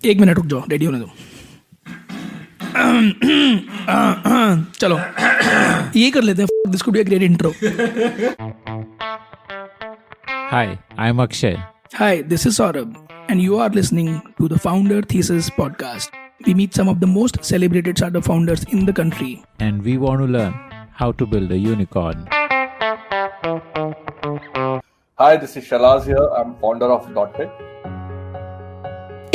एक मिनट रुक जाओ, रेडी होने दो। चलो ये कर लेते हैं। This could be a great intro. Hi, I'm Akshay. Hi, this is Saurabh, and you are listening to the Founder Thesis podcast. We meet some of the most celebrated startup founders in the country. And we want to learn how to build a unicorn. Hi, this is Shailaz here. I'm founder of DotPe.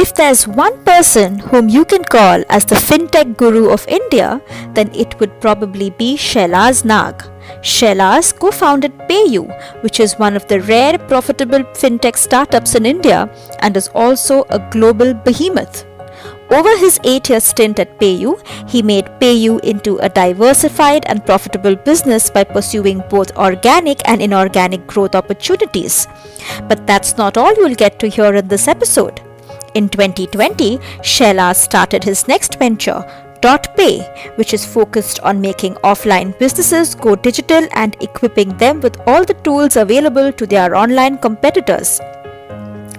If there's one person whom you can call as the fintech guru of India, then it would probably be Shailaz Nag. Shailaz co-founded PayU, which is one of the rare profitable fintech startups in India and is also a global behemoth. Over his 8-year stint at PayU, he made PayU into a diversified and profitable business by pursuing both organic and inorganic growth opportunities. But that's not all you'll get to hear in this episode. In 2020, Shailaz started his next venture, DotPe, which is focused on making offline businesses go digital and equipping them with all the tools available to their online competitors.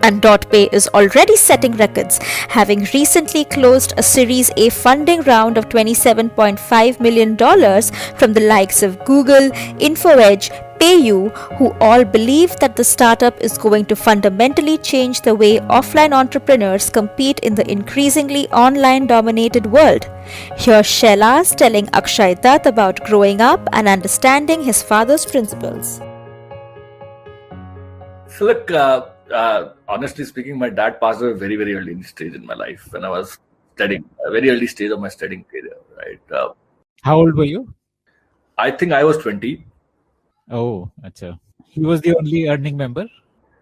And DotPe is already setting records, having recently closed a Series A funding round of $27.5 million from the likes of Google, InfoEdge, PayU, who all believe that the startup is going to fundamentally change the way offline entrepreneurs compete in the increasingly online-dominated world. Here's Shailaz telling Akshay Dutt about growing up and understanding his father's principles. So look, honestly speaking, my dad passed away very, very early stage in my life when I was studying, a very early stage of my studying career, right? How old were you? I think I was 20. Oh, acha. He was the only earning member?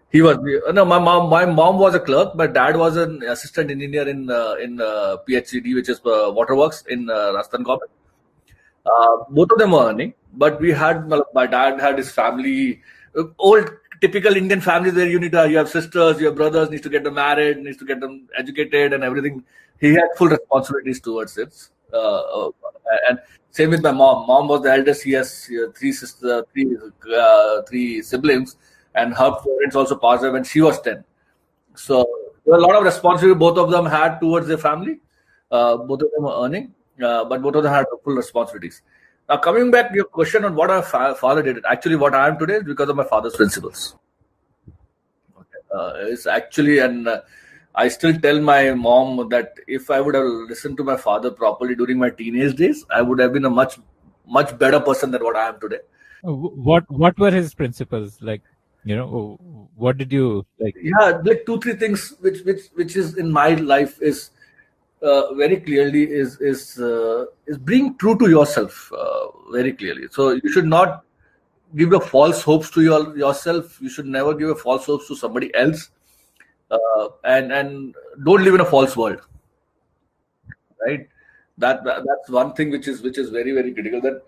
He was, no, my mom was a clerk. My dad was an assistant engineer in PHCD, which is Waterworks in Rajasthan government. Both of them were earning, but my dad had his family, old typical Indian families where you have sisters, you have brothers, needs to get them married, needs to get them educated and everything. He had full responsibilities towards it. And same with my mom. Mom was the eldest. He has three siblings, and her parents also passed away when she was 10. So there were a lot of responsibility both of them had towards their family. Both of them were earning, but both of them had full responsibilities. Now, coming back to your question on what our father did, actually what I am today is because of my father's principles. Okay. It's actually, and I still tell my mom that if I would have listened to my father properly during my teenage days, I would have been a much better person than what I am today. What were his principles? Like, what did you like? Yeah, like 2-3 things which is in my life is very clearly is being true to yourself very clearly. So you should not give a false hopes to yourself. You should never give a false hopes to somebody else, and don't live in a false world. Right. That's one thing which is very, very critical. That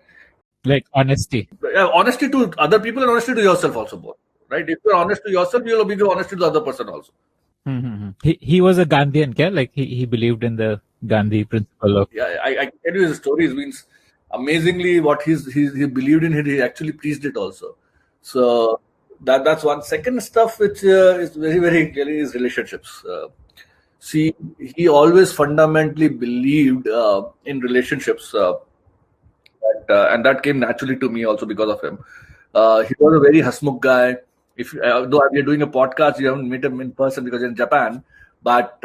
Like honesty. Honesty to other people and honesty to yourself also both. Right. If you're honest to yourself, you'll be honest to the other person also. He was a Gandhian, kya? Like he believed in the Gandhi principle of. Yeah, I can tell you his stories. Means amazingly what he believed in. He actually preached it also. So that's one. Second stuff which is very, very clearly is relationships. See, he always fundamentally believed in relationships, and that came naturally to me also because of him. He was a very Hasmukh guy. Though we are doing a podcast, you haven't met him in person because you're in Japan. But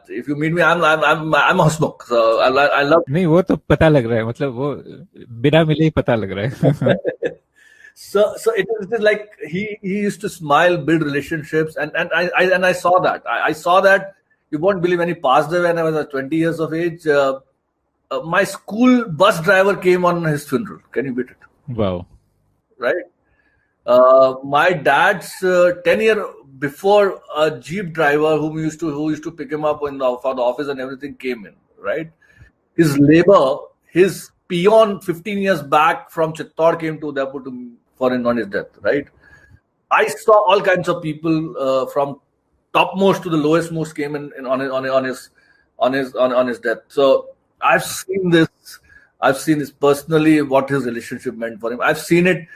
if you meet me, I'm a Hasmukh. So I love. नहीं वो तो पता लग रहा है मतलब वो बिना मिले ही पता लग रहा है. So it is like he used to smile, build relationships, and I saw that. I saw that. You won't believe when he passed away when I was 20 years of age. My school bus driver came on his funeral. Can you beat it? Wow. Right. My dad's 10 years before, a jeep driver who used to pick him up for the office and everything came in. Right. His peon 15 years back from Chittor came to Udaipur on his death. Right. I saw all kinds of people from topmost to the lowest most came in on his death. So I've seen this personally, what his relationship meant for him. I've seen it.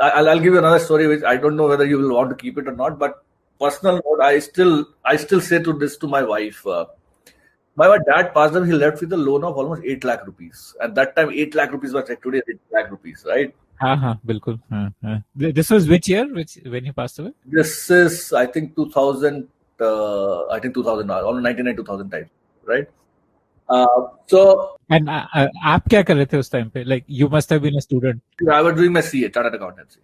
I'll give you another story which I don't know whether you will want to keep it or not, but personal note, I still say to my wife. My dad passed away. He left with a loan of almost 8 lakh rupees. At that time, 8 lakh rupees was like today 8 lakh rupees, right? बिल्कुल. This was which year? When he passed away? This is, I think, 2000. I think 2000, almost 99 2000 type, right? So. And आप क्या कर रहे थे उस time पे? Like you must have been a student. I was doing my CA, Chartered Accountancy.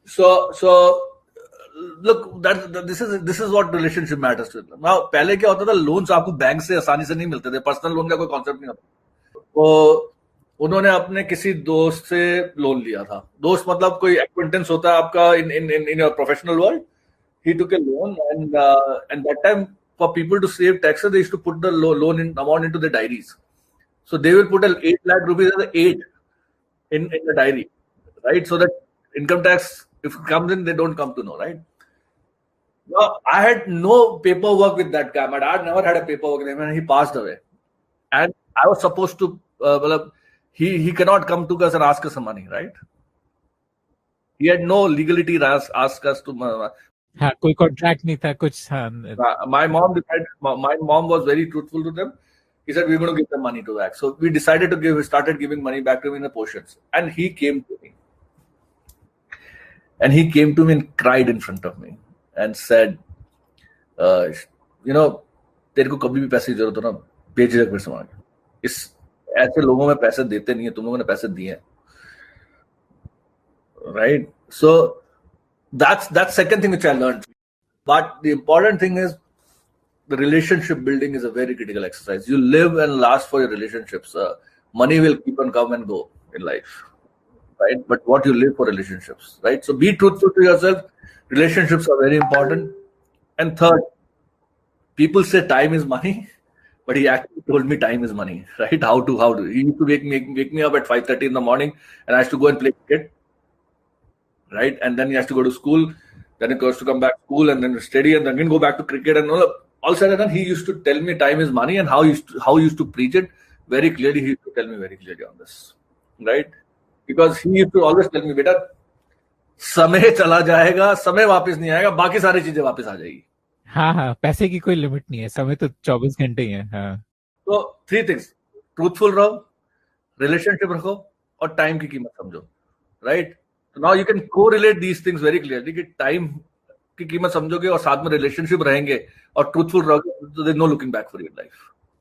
So look, this is what relationship matters to. Now, पहले क्या होता था, लोन्स आपको बैंक से आसानी से नहीं मिलते थे. पर्सनल लोन का कोई कॉन्सेप्ट नहीं होता. तो उन्होंने अपने किसी दोस्त से लोन लिया था. दोस्त मतलब कोई एक्वेंटेंस होता है आपका in your professional world. He took a loan, and that time for people to save taxes, they used to put the loan amount into the diaries. So they will put 8 lakh rupees as 8 in the diary, right? So that income tax, if it comes in, they don't come to know, right? Now, I had no paperwork with that guy. My dad never had a paperwork with him, and he passed away. And I was supposed to, he cannot come to us and ask us some money, right? He had no legality to ask us to. हाँ, कोई contract नहीं था कुछ. My mom was very truthful to them. He said, we're going to give them money to back. So we decided we started giving money back to him in the portions. And he came to me. And he came to me and cried in front of me and said, तेरे को कभी भी पैसे की जरूरत हो ना, बेझिझक मेरे से मांग. इस ऐसे लोगों में पैसे देते नहीं है, तुम लोगों ने पैसे दिए हैं. Right? So that's second thing which I learned. But the important thing is, the relationship building is a very critical exercise. You live and last for your relationships. Money will keep on come and go in life, right? But what you live for relationships, right? So be truthful to yourself. Relationships are very important. And third, people say time is money, but he actually told me time is money, right? How to? He used to wake me up at 5:30 in the morning, and I used to go and play cricket, right? And then he has to go to school. Then he has to come back to school and then study and then again go back to cricket and all said and done. He used to tell me time is money and how he used to preach it very clearly. He used to tell me very clearly on this, right? Because he used to always tell me, बेटा समय चला जाएगा, समय वापस नहीं आएगा, बाकी सारी चीजें वापस आ जाएगी. हाँ, पैसे की कोई लिमिट नहीं है, समय तो 24 घंटे ही है. हाँ. तो 3 things: truthful रहो, relationship रखो और time की कीमत समझो, right? So now you can correlate these things very clearly कि time की कीमत समझोगे और साथ में relationship रहेंगे और truthful रहोगे, so there's no looking back for your life.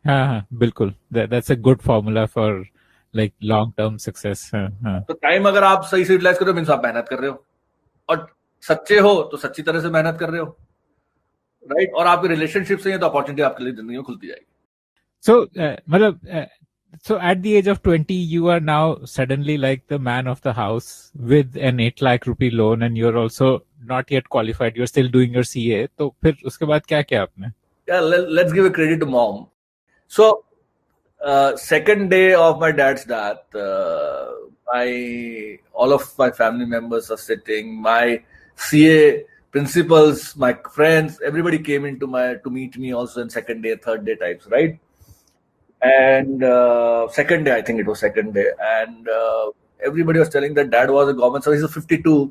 हाँ, बिल्कुल. That's a good formula for like long term success. तो टाइम अगर आप सही से यूटिलाइज कर रहे हो, मींस आप मेहनत कर रहे हो और सच्चे हो तो सच्ची तरह से मेहनत कर रहे हो, राइट? और आपके रिलेशनशिप से है तो अपॉर्चुनिटी आपके लिए जिंदगी में खुलती जाएगी. So मतलब so at the age of 20 you are now suddenly like the man of the house with an 8 lakh rupee loan and you're also not yet qualified, you're still doing your CA. तो फिर उसके बाद क्या किया आपने? Yeah, let's give a credit to mom. So second day of my dad's death, all of my family members are sitting, my CA principals, my friends, everybody came to meet me also in second day, third day types, right? And second day, I think it was second day, and everybody was telling that dad was a government service. He's 52.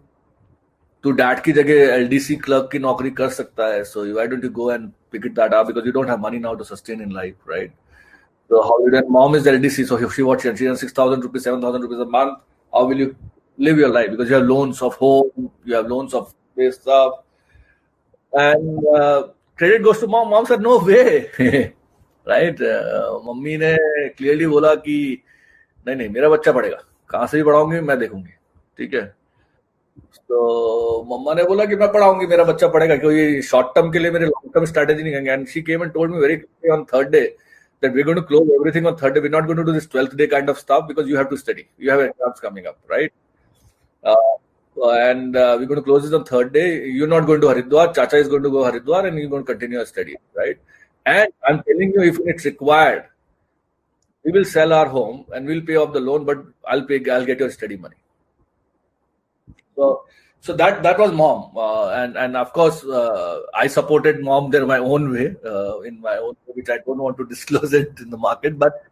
तो dad की जगह LDC clerk की नौकरी कर सकता है. So why don't you go and pick it that up, because you don't have money now to sustain in life, right? So how you then mom is LDC, so she earns 6,000 rupees, 7,000 rupees a month. How will you live your life? Because you have loans of home, you have loans of this stuff, and credit goes to mom. Mom said no way, right? Mummy ने clearly बोला कि नहीं मेरा बच्चा पढ़ेगा, कहाँ से भी पढ़ाऊंगी मैं देखूंगी, ठीक है. तो मम्मा ने बोला कि मैं पढ़ाऊंगी, मेरा बच्चा पढ़ेगा, क्योंकि शॉर्ट टर्म के लिए मेरे लॉन्ग टर्म स्ट्रेटेजी नहीं करेंगे. And she came and told me very clearly on third day that we're going to close everything on third day. We're not going to do this 12th day kind of stuff because you have to study. You have exams coming up, right? And we're going to close this on third day. You're not going to Haridwar. Chacha is going to go Haridwar and you're going to continue your study, right? And I'm telling you, if it's required, we will sell our home and we'll pay off the loan, but I'll get your study money. So that was mom, and of course I supported mom there my own way, in my own way, which I don't want to disclose it in the market, but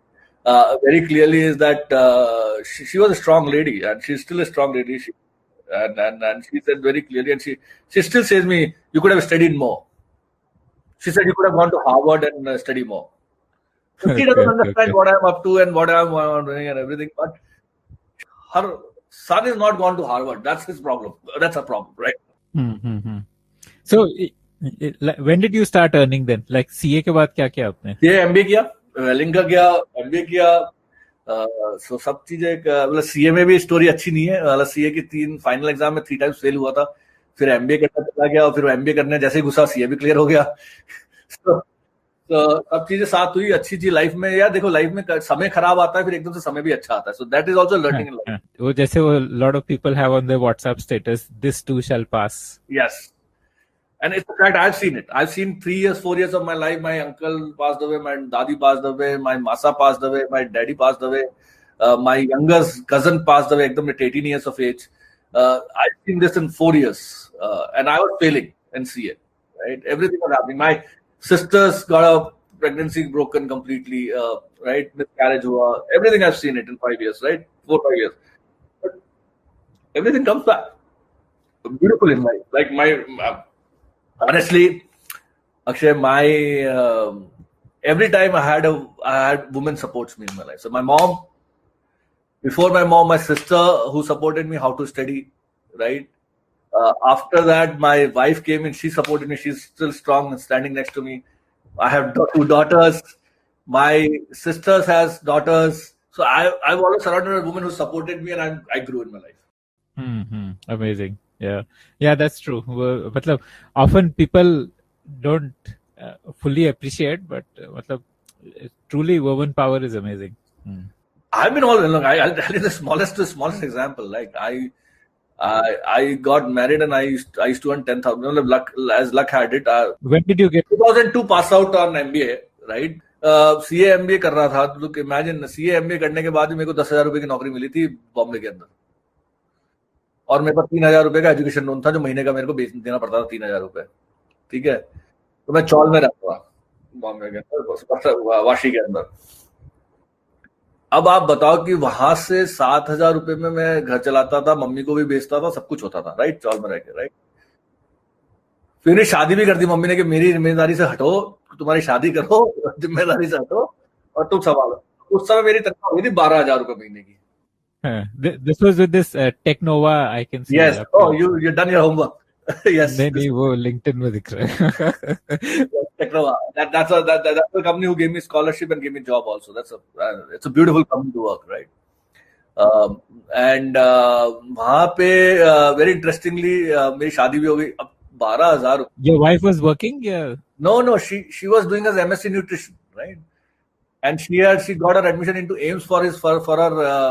very clearly is that she was a strong lady and she's still a strong lady. And she said very clearly, and she still says me, you could have studied more. She said you could have gone to Harvard and study more. So she doesn't understand what I'm up to and what I'm doing and everything. But her son is not gone to Harvard. That's his problem. That's a problem, right? Mm-hmm. So when did you start earning then? Like CA के बाद क्या किया आपने? CA MBA किया, वेलिंग का किया, MBA किया. सो सब चीजें मतलब CA में भी स्टोरी अच्छी नहीं है. मतलब CA की 3 फाइनल एग्जाम में 3 टाइम्स फेल हुआ था. फिर MBA करना चला गया और फिर MBA करने जैसे ही घुसा CA भी क्लियर हो गया. तो सब चीजें साथ हुई. अच्छी चीज लाइफ में, यार देखो लाइफ में समय खराब आता है फिर एकदम से समय भी अच्छा आता है. So that is also learning in life. वो जैसे वो lot of people have on their WhatsApp status, this to shell pass. Yes. And it's a fact, I've seen it. I've seen 3 years, 4 years of my life. My uncle passed away, my dadi passed away, my masa passed away, my daddy passed away, my youngest cousin passed away at 18 years of age. I've seen this in 4 years. And I was failing in CA. Right? Everything was happening. My sisters got a pregnancy broken completely. Right? Miscarriage hua. Everything I've seen it in 5 years, right? 4, 5 years. But everything comes back. Beautiful in life. Like honestly, Akshay, my every time I had women supports me in my life. So my mom, before my mom, my sister who supported me how to study, right? After that, my wife came in. She supported me. She's still strong and standing next to me. I have 2 daughters. My sisters has daughters. So I've always surrounded with women who supported me, and I grew in my life. Mm-hmm. Amazing. Yeah, that's true. मतलब often people don't fully appreciate, but truly woman power is amazing. I've been all look. I'll tell you the smallest example. Like I got married and I used to earn 10,000. Luck had it. When did you get? 2002 pass out on MBA, right? CA MBA कर रहा था. Look, imagine CA MBA करने के बाद भी मेरे को 10,000 रुपए की नौकरी मिली थी बॉम्बे के अंदर. और मेरे पास 3,000 रुपए का एजुकेशन लोन था जो महीने का मेरे को देना पड़ता था 3,000 रुपए. ठीक है. तो मैं चौल में रहता था बॉम्बे के अंदर, वाशी के अंदर. अब आप बताओ कि वहां से 7,000 रुपए में मैं घर चलाता था, मम्मी को भी बेचता था, सब कुछ होता था, राइट? चौल में रह के, राइट? फिर मेरी शादी भी कर दी मम्मी ने कि मेरी जिम्मेदारी से हटो, तुम्हारी शादी करो, जिम्मेदारी से हटो और तुम संभालो. उस समय मेरी तनख्वाह हुई थी 12,000 रुपए महीने की. This was with this Technova, I can see. Yes. Oh, you done your homework. Yes. नहीं वो LinkedIn में दिख रहा है. Technova. That's the company who gave me scholarship and gave me job also. It's a beautiful company to work, right? And वहाँ पे very interestingly मेरी शादी भी हो गई. अब 12,000. Your wife was working? Yeah. No. She was doing as MSc nutrition, right? And she got her admission into AIMS for her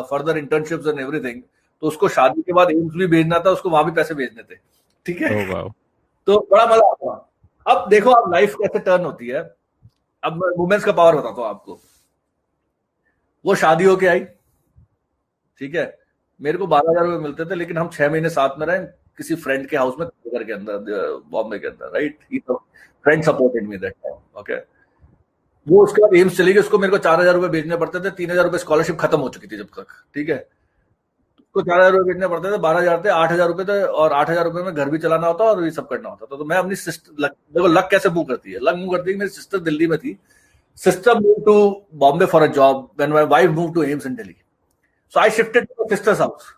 further internships and everything. तो उसको शादी के बाद AIMS भी भेजना था, उसको वहां भी पैसे भेजने थे. ठीक है. Oh, wow. तो बड़ा मजा आता. अब देखो आप लाइफ कैसे टर्न होती है. अब मैं वुमेन्स का पावर बताता हूँ आपको. वो शादी होके आई, ठीक है. मेरे को 12,000 रुपए मिलते थे, लेकिन हम 6 महीने साथ में रहे किसी फ्रेंड के हाउस में, घर के अंदर, बॉम्बे के अंदर, right? Friend supported me that time. Okay. वो उसके बाद एम्स चली गई. उसको मेरे को 4,000 रुपए भेजने पड़ते थे. 3,000 रुपए स्कॉलरशिप खत्म हो चुकी थी जब तक. ठीक है. उसको 4,000 रुपए भेजने पड़ते थे. 12,000 थे, 8,000 रुपए थे, और 8,000 रुपए में घर भी चलाना होता और ये सब करना होता था. तो मैं अपनी सिस्टर, देखो लक कैसे मूव करती है. लक मूव करती है. मेरी सिस्टर दिल्ली में थी. Sister move to Bombay for a job when my wife move to AIIMS in Delhi. So I shifted to sister's house,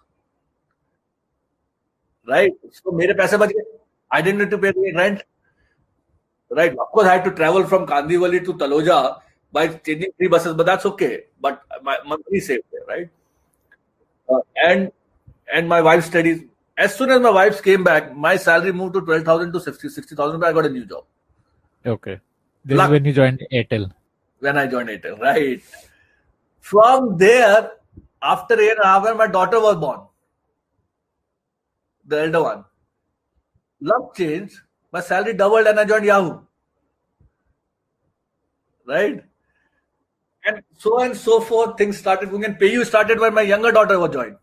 right? So मेरे पैसे बच गए. I didn't need to pay rent. Right. Of course, I had to travel from Kandivali to Taloja by changing 3 buses, but that's okay. But my monthly saved there, right? And my wife studies. As soon as my wife came back, my salary moved to 12,000 to 60,000. But I got a new job. Okay. This is when you joined Airtel. When I joined Airtel, right? From there, after a year and a half, my daughter was born, the elder one. Luck changed. My salary doubled and I joined Yahoo. Right? And so forth. Things started going, and PayU started when my younger daughter was joined.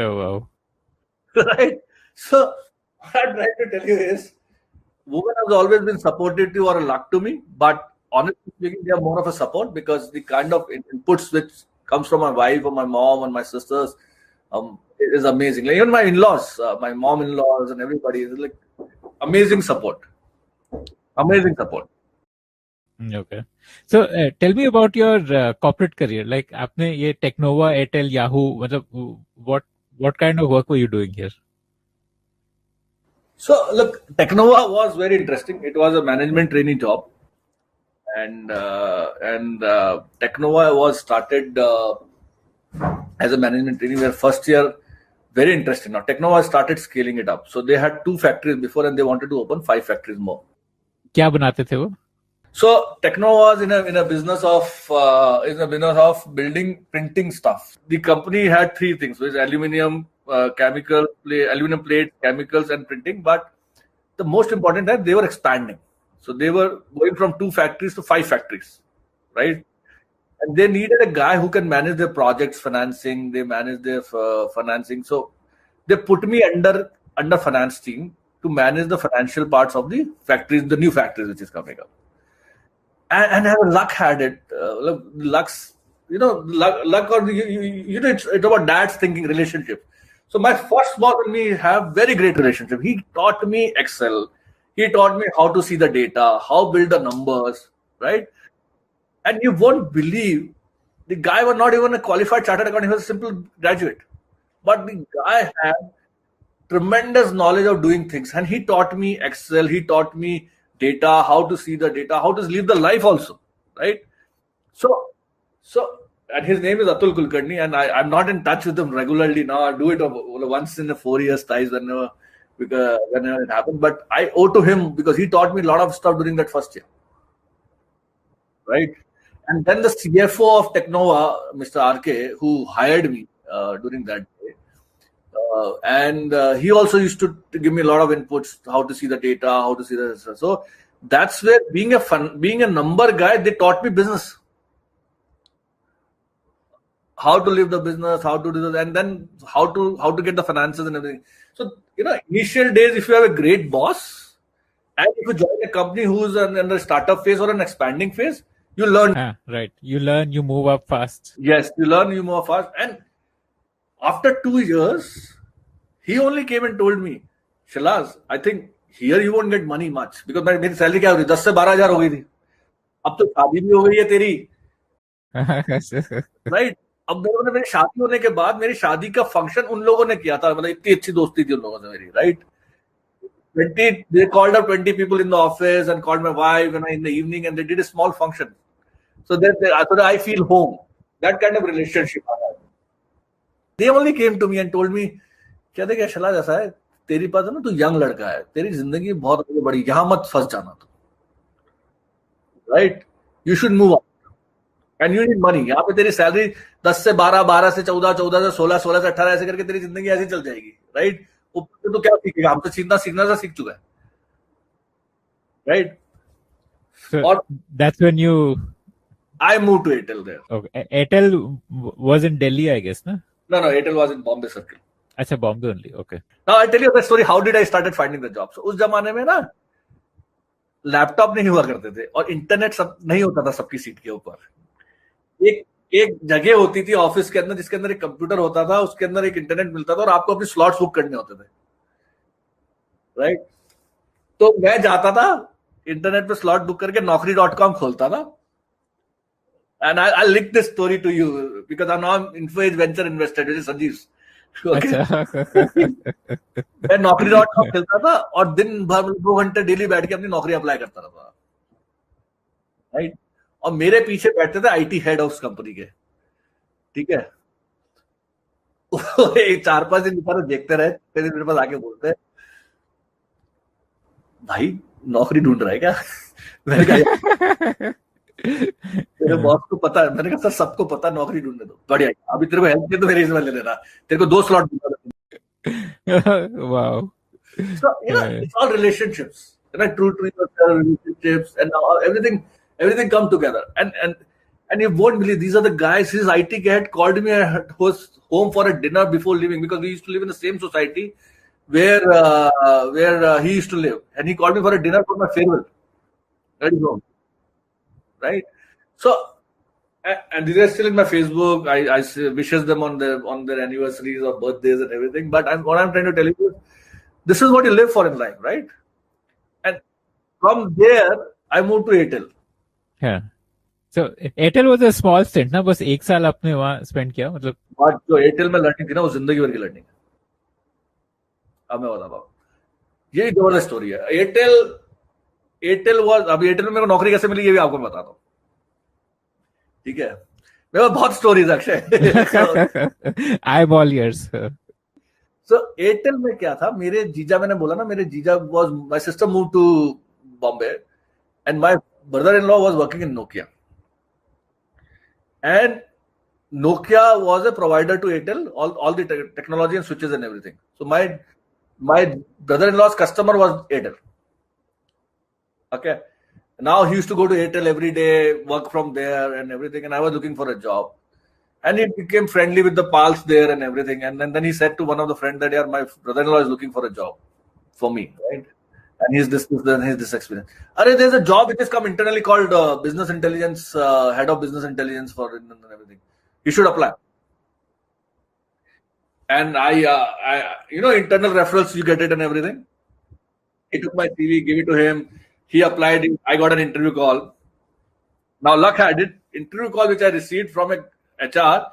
Oh, wow. Right? So what I'm trying to tell you is, women have always been supportive or a luck to me, but honestly speaking, they are more of a support, because the kind of inputs which comes from my wife or my mom and my sisters, is amazing. Like, even my in-laws, my mom-in-laws and everybody is like amazing support. Amazing support. Okay. So tell me about your corporate career. Like आपने ये Technova, Airtel, Yahoo, मतलब what kind of work were you doing here? So look, Technova was very interesting. It was a management trainee job, and Technova was started as a management trainee. Where first year, very interesting. Now Technova started scaling it up. So they had 2 factories before, and they wanted to open 5 factories more. क्या बनाते थे वो? So Technova was in a business of building printing stuff. The company had 3 things, which is aluminum, aluminum plate, chemicals, and printing. But the most important that they were expanding. So they were going from 2 factories to 5 factories, right? And they needed a guy who can manage their projects, financing. They manage their financing. So they put me under finance team to manage the financial parts of the factories, the new factories which is coming up. And our luck had it. Luck's, luck or it's about dad's thinking relationship. So my first boss and me have very great relationship. He taught me Excel. He taught me how to see the data, how build the numbers, right? And you won't believe the guy was not even a qualified chartered accountant. He was a simple graduate, but the guy had tremendous knowledge of doing things, and he taught me Excel. He taught me data, how to see the data, how to live the life also, right? So, and his name is Atul Kulkarni, and I'm not in touch with him regularly now. I do it once in a 4 years ties whenever it happened. But I owe to him because he taught me a lot of stuff during that first year, right? And then the CFO of Technova, Mr. RK, who hired me during that day, and he also used to give me a lot of inputs, how to see the data, how to see the. So that's where being a number guy, they taught me business, how to live the business, how to do this, and then how to get the finances and everything. So initial days, if you have a great boss, and if you join a company who's in the startup phase or an expanding phase, you learn. Right. You learn, you move up fast. Yes, you learn, you move fast. And after 2 years, he only came and told me, Shailaz, I think here you won't get money much because my salary क्या हो रही 10 से 12,000 हो गई थी. अब तो शादी भी हो गई है तेरी, right? अब मेरी शादी होने के बाद मेरी शादी का फंक्शन उन लोगों ने किया था. मतलब इतनी अच्छी दोस्ती थी उन लोगों से मेरी, right? They called up 20 people in the office and called my wife in the evening, and they did a small function. So that I feel home. That kind of relationship I had. They only came to me and told me, क्या देखा शैलाज ऐसा है, तेरी पास है ना, तू young लड़का है, तेरी जिंदगी बहुत बड़ी, यहाँ मत फंस जाना तू, right? You should move up. And you need money. यहाँ पे तेरी सैलरी 10 से 12, 12 से 14, 14 से 16, 16 से 18 ऐसे करके तेरी जिंदगी ऐसी चल जाएगी, right? ऊपर तो क्या सीखेगा, हम तो सीखना सीख चुका है, right? So that's when I moved to Airtel there. Okay. Airtel was in Delhi, I guess, no? No, Airtel was in Bombay Circle. अच्छा, Bombay only. Okay. Now I'll tell you the story. How did I started finding the job? So उस जमाने में ना laptop नहीं हुआ करते थे और इंटरनेट सब नहीं होता था सबकी सीट के ऊपर. एक जगह होती थी ऑफिस के अंदर जिसके अंदर एक कंप्यूटर होता था, उसके अंदर एक इंटरनेट मिलता था और आपको अपनी स्लॉट्स बुक करने होते थे, राइट? तो मैं जाता था इंटरनेट पे स्लॉट बुक करके naukri.com खोलता था. And I'll link this story to you because I'm now InfoEdge venture investor, which is Sanjeev's. Okay. मैं naukri.com खेलता था और दिन भर 2 घंटे डेली बैठ के अपनी नौकरी अप्लाई करता था, राइट? और मेरे पीछे बैठते थे आईटी हेड ऑफ कंपनी के, ठीक है? 4-5 दिन बेचारे देखते रहे, फिर मेरे पास आके बोलते हैं, भाई नौकरी ढूंढ रहा है क्या? मैंने कहा तेरे बॉस को पता है. मैंने कहा सर सबको पता, नौकरी ढूंढने दो, बढ़िया. अभी तेरे को हेल्प किया तो मेरे इसमें ले लेना, तेरे को 2 स्लॉट दूंगा. Wow. So it's all relationships, true to yourself, relationships, and everything come together. And you won't believe, these are the guys. His IT head called me at his home for a dinner before leaving because we used to live in the same society where he used to live, and he called me for a dinner for my farewell. That is home. Right? So, and these are still in my Facebook. I wishes them on their anniversaries or birthdays and everything. But what I'm trying to tell you is, this is what you live for in life, right? And from there, I moved to Airtel. Yeah. So Airtel was a small stint ना, बस एक साल आपने वहाँ spend किया मतलब. और जो एयरटेल में लर्निंग थी ना, वो जिंदगी भर की लर्निंग है. अब मैं बताता हूँ, ये जबरदस्त स्टोरी है. एयरटेल वाज, अभी एयरटेल में मेरे को नौकरी कैसे मिली ये भी आपको बताता हूँ, ठीक है? मेरे पास बहुत stories Akshay. I'm all ears. So Airtel में क्या था, मेरे जीजा, मैंने बोला ना, मेरे जीजा was, my sister move to Bombay and my brother in law was working in Nokia. And Nokia was a provider to Airtel, all the technology and switches and everything. So my brother-in-law's customer was Airtel. Okay. Now he used to go to Airtel every day, work from there and everything. And I was looking for a job. And he became friendly with the pals there and everything. And then he said to one of the friends that, yeah, my brother-in-law is looking for a job for me, right? And he's this experience. There's a job which has come internally called business intelligence, head of business intelligence for and everything. You should apply. And I internal referrals, you get it and everything. He took my CV, gave it to him. He applied. I got an interview call. Now, luck had it. Interview call which I received from a HR.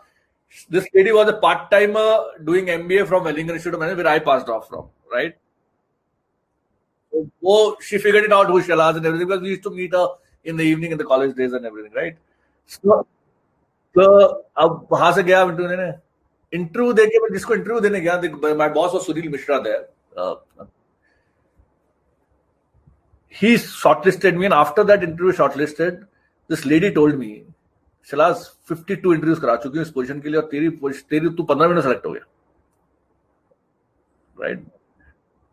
This lady was a part-timer doing MBA from Wellington Institute of Management, where I passed off from, right? So she figured it out who Shailaz and everything, because we used to meet her in the evening in the college days and everything, right? So अब वहां से गया interview देके, मैं जिसको interview देने गया, my boss was Sunil Mishra there. He shortlisted me, and after that interview shortlisted, this lady told me, Shailaz, 52 interviews करा चुकी हूँ इस पोजीशन के लिए, और तेरी तू 15 मिनट सेलेक्ट हो गया, राइट?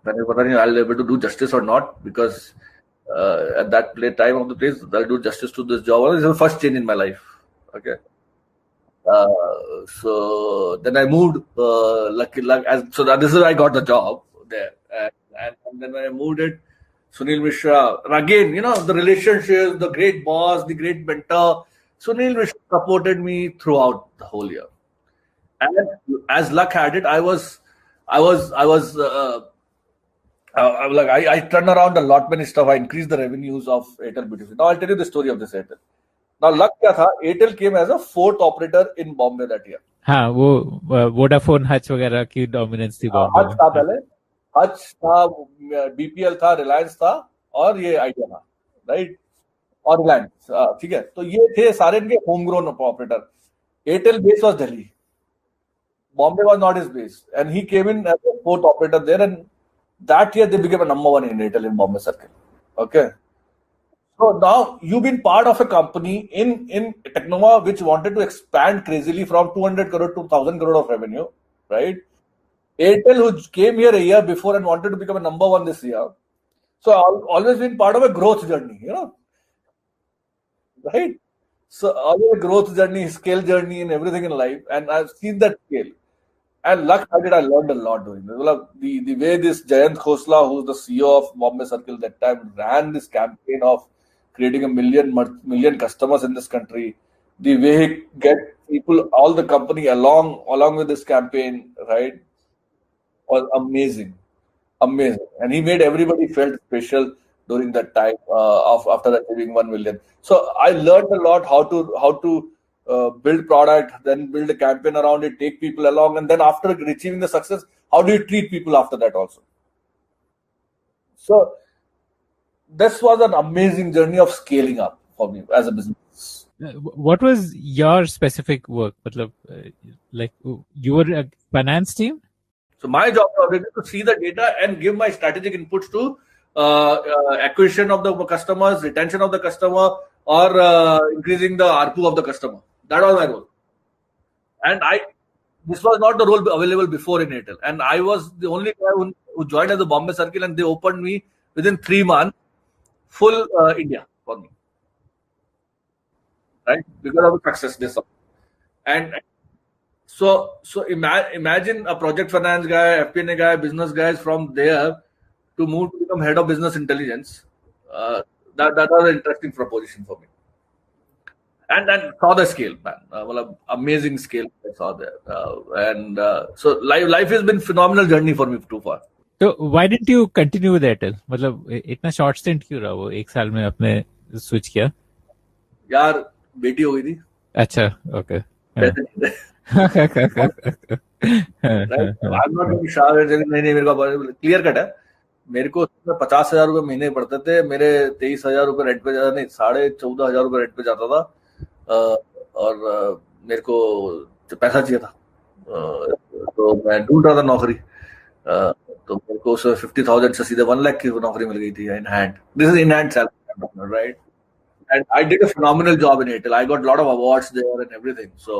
मैंने पता नहीं I'll be able to do justice or not, because at that time of the place I'll do justice to this job. This is the first change in my life. Okay. So then I moved. So this is where I got the job there, and then when I moved it, Sunil Mishra, again, the relationships, the great boss, the great mentor, Sunil Mishra supported me throughout the whole year. And as luck had it, I turned around a lot many stuff. I increased the revenues of Airtel beautifully. Now I'll tell you the story of this Airtel. Now luck क्या था, Airtel came as a fourth operator in Bombay that year. हाँ, वो Vodafone Hutch वगैरह की dominance थी बॉम्बे में. Hutch था पहले, हच था, BPL था, रिलायंस था, और ये आइडिया था, राइट? और रिलायंस, ठीक है. तो ये थे सारे इनके home grown operator. Airtel base was Delhi. Bombay was not his base, and he came in as a fourth operator there, and that year they became a number one in Airtel in Bombay circle. Okay. So now you've been part of a company in Technova which wanted to expand crazily from 200 crore to 1000 crore of revenue, right? Airtel, who came here a year before and wanted to become a number one this year. So I've always been part of a growth journey, right? So always a growth journey, scale journey, and everything in life, and I've seen that scale. And luck I learned a lot doing this. The way this Jayant Khosla, who's the CEO of Bombay Circle that time, ran this campaign of creating a million customers in this country, the way he get people, all the company along with this campaign, right, was amazing. And he made everybody felt special during that time after achieving 1 million. So I learned a lot how to build product, then build a campaign around it, take people along, and then after achieving the success, how do you treat people after that also? So this was an amazing journey of scaling up for me as a business. What was your specific work? Like you were a finance team? So my job was to see the data and give my strategic inputs to acquisition of the customers, retention of the customer, or increasing the ARPU of the customer. That was my role. And this was not the role available before in Airtel. And I was the only guy who joined as the Bombay Circle, and they opened me within 3 months full India for me. Right? Because of the success they saw. And so imagine a project finance guy, FP&A guy, business guys from there to move to become head of business intelligence. That was an interesting proposition for me. and saw the scale, man. Well, amazing scale I saw there. So life has been phenomenal journey for me too far. तो why didn't you continue with Airtel? मतलब इतना short stint क्यों रहा वो, एक साल में आपने स्विच किया? यार बेटी हो गई थी. अच्छा, ओके. पैसे नहीं थे. Right? I'm not being shy. नहीं मेरे को क्लियर कट है. मेरे को 50,000 रुपए महीने पड़ते थे. मेरे 23,000 रुपए रेंट पे जाता, नहीं 14,500 रुपए रेंट पे जाता था. और मेरे को पैसा चाहिए था. तो मैं ढूंढ रहा था नौकरी. तो मेरे को 50,000 से सीधे 1 लाख की नौकरी मिल गई थी in hand. This is in hand salary, right? And I did a phenomenal job in Airtel. I got a lot of awards there and everything. So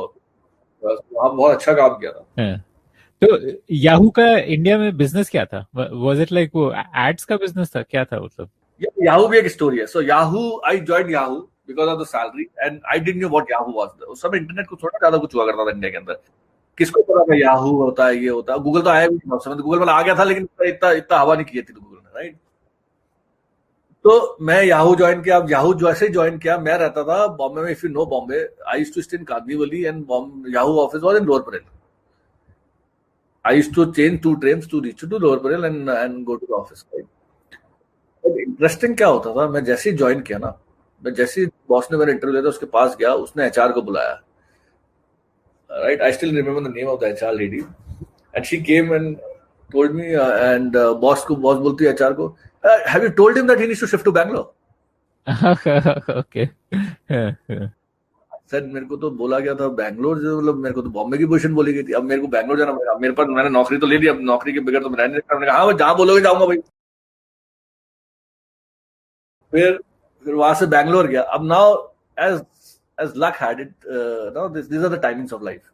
वहाँ बहुत अच्छा काम किया था. तो याहू का इंडिया में बिजनेस क्या था? Was it like वो एड्स का बिजनेस था, क्या था मतलब? Yahoo भी एक स्टोरी है. So Yahoo, I joined Yahoo because of the salary and I didn't know what Yahoo was. उस समय इंटरनेट को थोड़ा ज्यादा कुछ हुआ करता था इंडिया के अंदर. किसको पता था Yahoo होता है, ये होता है. गूगल तो आया भी नहीं उस समय. तो गूगल वाला आ गया था लेकिन इतना हवा नहीं की थी गूगल ने, राइट? तो मैं याहू ज्वाइन किया. अब याहू जैसे ही ज्वाइन किया, मैं रहता था बॉम्बे में. If you know Bombay, I used to stay in Kandivali and Yahoo office was in Lower Parel. I used to change 2 trains to reach to Lower Parel and go to the office. Interesting क्या होता था, मैं जैसे ही ज्वाइन किया ना, मैं जैसे ही बॉस ने मेरा इंटरव्यू लिया था, उसके पास गया, उसने एचआर को बुलाया, right? I still remember the name of the HR lady and she came and told me. And boss बोलती है एचआर को, have you told him that he needs to shift to Bangalore? Okay. Sir मेरे को तो बोला गया था बैंगलोर, मतलब मेरे को तो बॉम्बे की पोजीशन बोली गई थी. अब मेरे को बैंगलोर जाना पड़ेगा. मेरे पास, मैंने नौकरी तो ले ली, अब नौकरी के बगैर तो मैं रह नहीं सकता. मैंने कहा हाँ जहाँ बोलोगे जाऊंगा भाई. फिर वहां से बैंगलोर गया. अब now as luck had it, now these are the timings of life.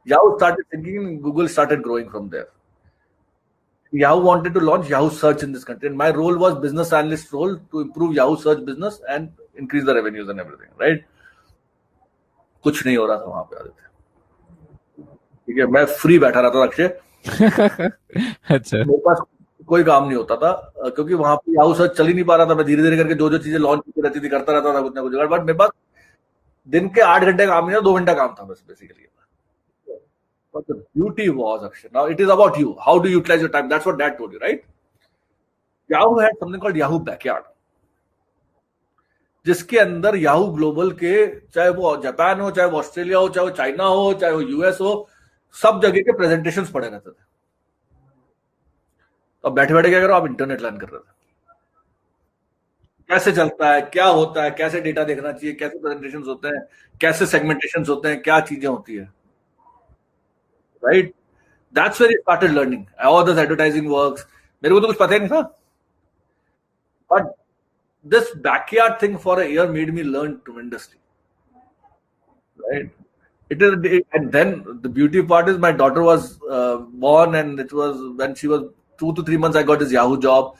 Yahoo started thinking, Google started growing from there. Yahoo wanted to launch Yahoo Search in this country, and my role was business analyst role to improve Yahoo Search business and increase the revenues and everything, right? कुछ नहीं हो रहा था वहां पे. आदित्य, ठीक है, मैं फ्री बैठा रहता था अक्षय. अच्छा. मेरे पास कोई काम नहीं होता था क्योंकि वहां पे Yahoo Search चल ही नहीं पा रहा था. मैं धीरे धीरे करके जो चीजें लॉन्च होती रहती थी करता रहता था कुछ ना कुछ. बट मेरे पास दिन के 8 घंटे काम नहीं था, 2 घंटा काम था बस basically. But the beauty was, Akshay, now it is about you. How do you utilize your time? That's what Dad told you, right? Yahoo had something called Yahoo Backyard, जिसके अंदर Yahoo ग्लोबल के, चाहे वो Japan हो, चाहे वो Australia हो, चाहे वो चाइना हो, चाहे वो यूएस हो, सब जगह के प्रेजेंटेशंस पड़े रहते थे. तो बैठे बैठे क्या करो, आप इंटरनेट लर्न कर रहे थे. कैसे चलता है, क्या होता है, कैसे डेटा देखना चाहिए, कैसे प्रेजेंटेशंस होते हैं, कैसे सेगमेंटेशंस होते हैं, क्या चीजें होती है, right? That's where he started learning how this advertising works. मेरे को तो कुछ पता ही नहीं था. But this backyard thing for a year made me learn tremendously, right? And then the beauty part is my daughter was born, and it was when she was 2 to 3 months I got this Yahoo job.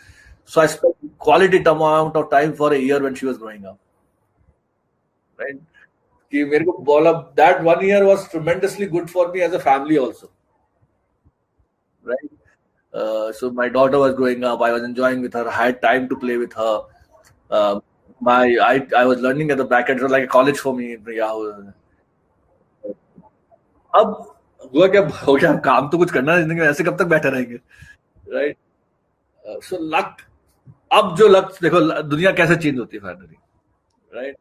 So I spent quality amount of time for a year when she was growing up, right? कि मेरे को बोला that 1 year was tremendously good for me as a family also, right? So my daughter was growing up, I was enjoying with her, I had time to play with her. I was learning at the back end. It was like a college for me in Yahoo. अब हुआ क्या, हो गया, काम तो कुछ करना जिंदगी में, ऐसे कब तक बैठे रहेंगे, राइट? सो लक, अब जो लक देखो दुनिया कैसे चेंज होती है finally, right?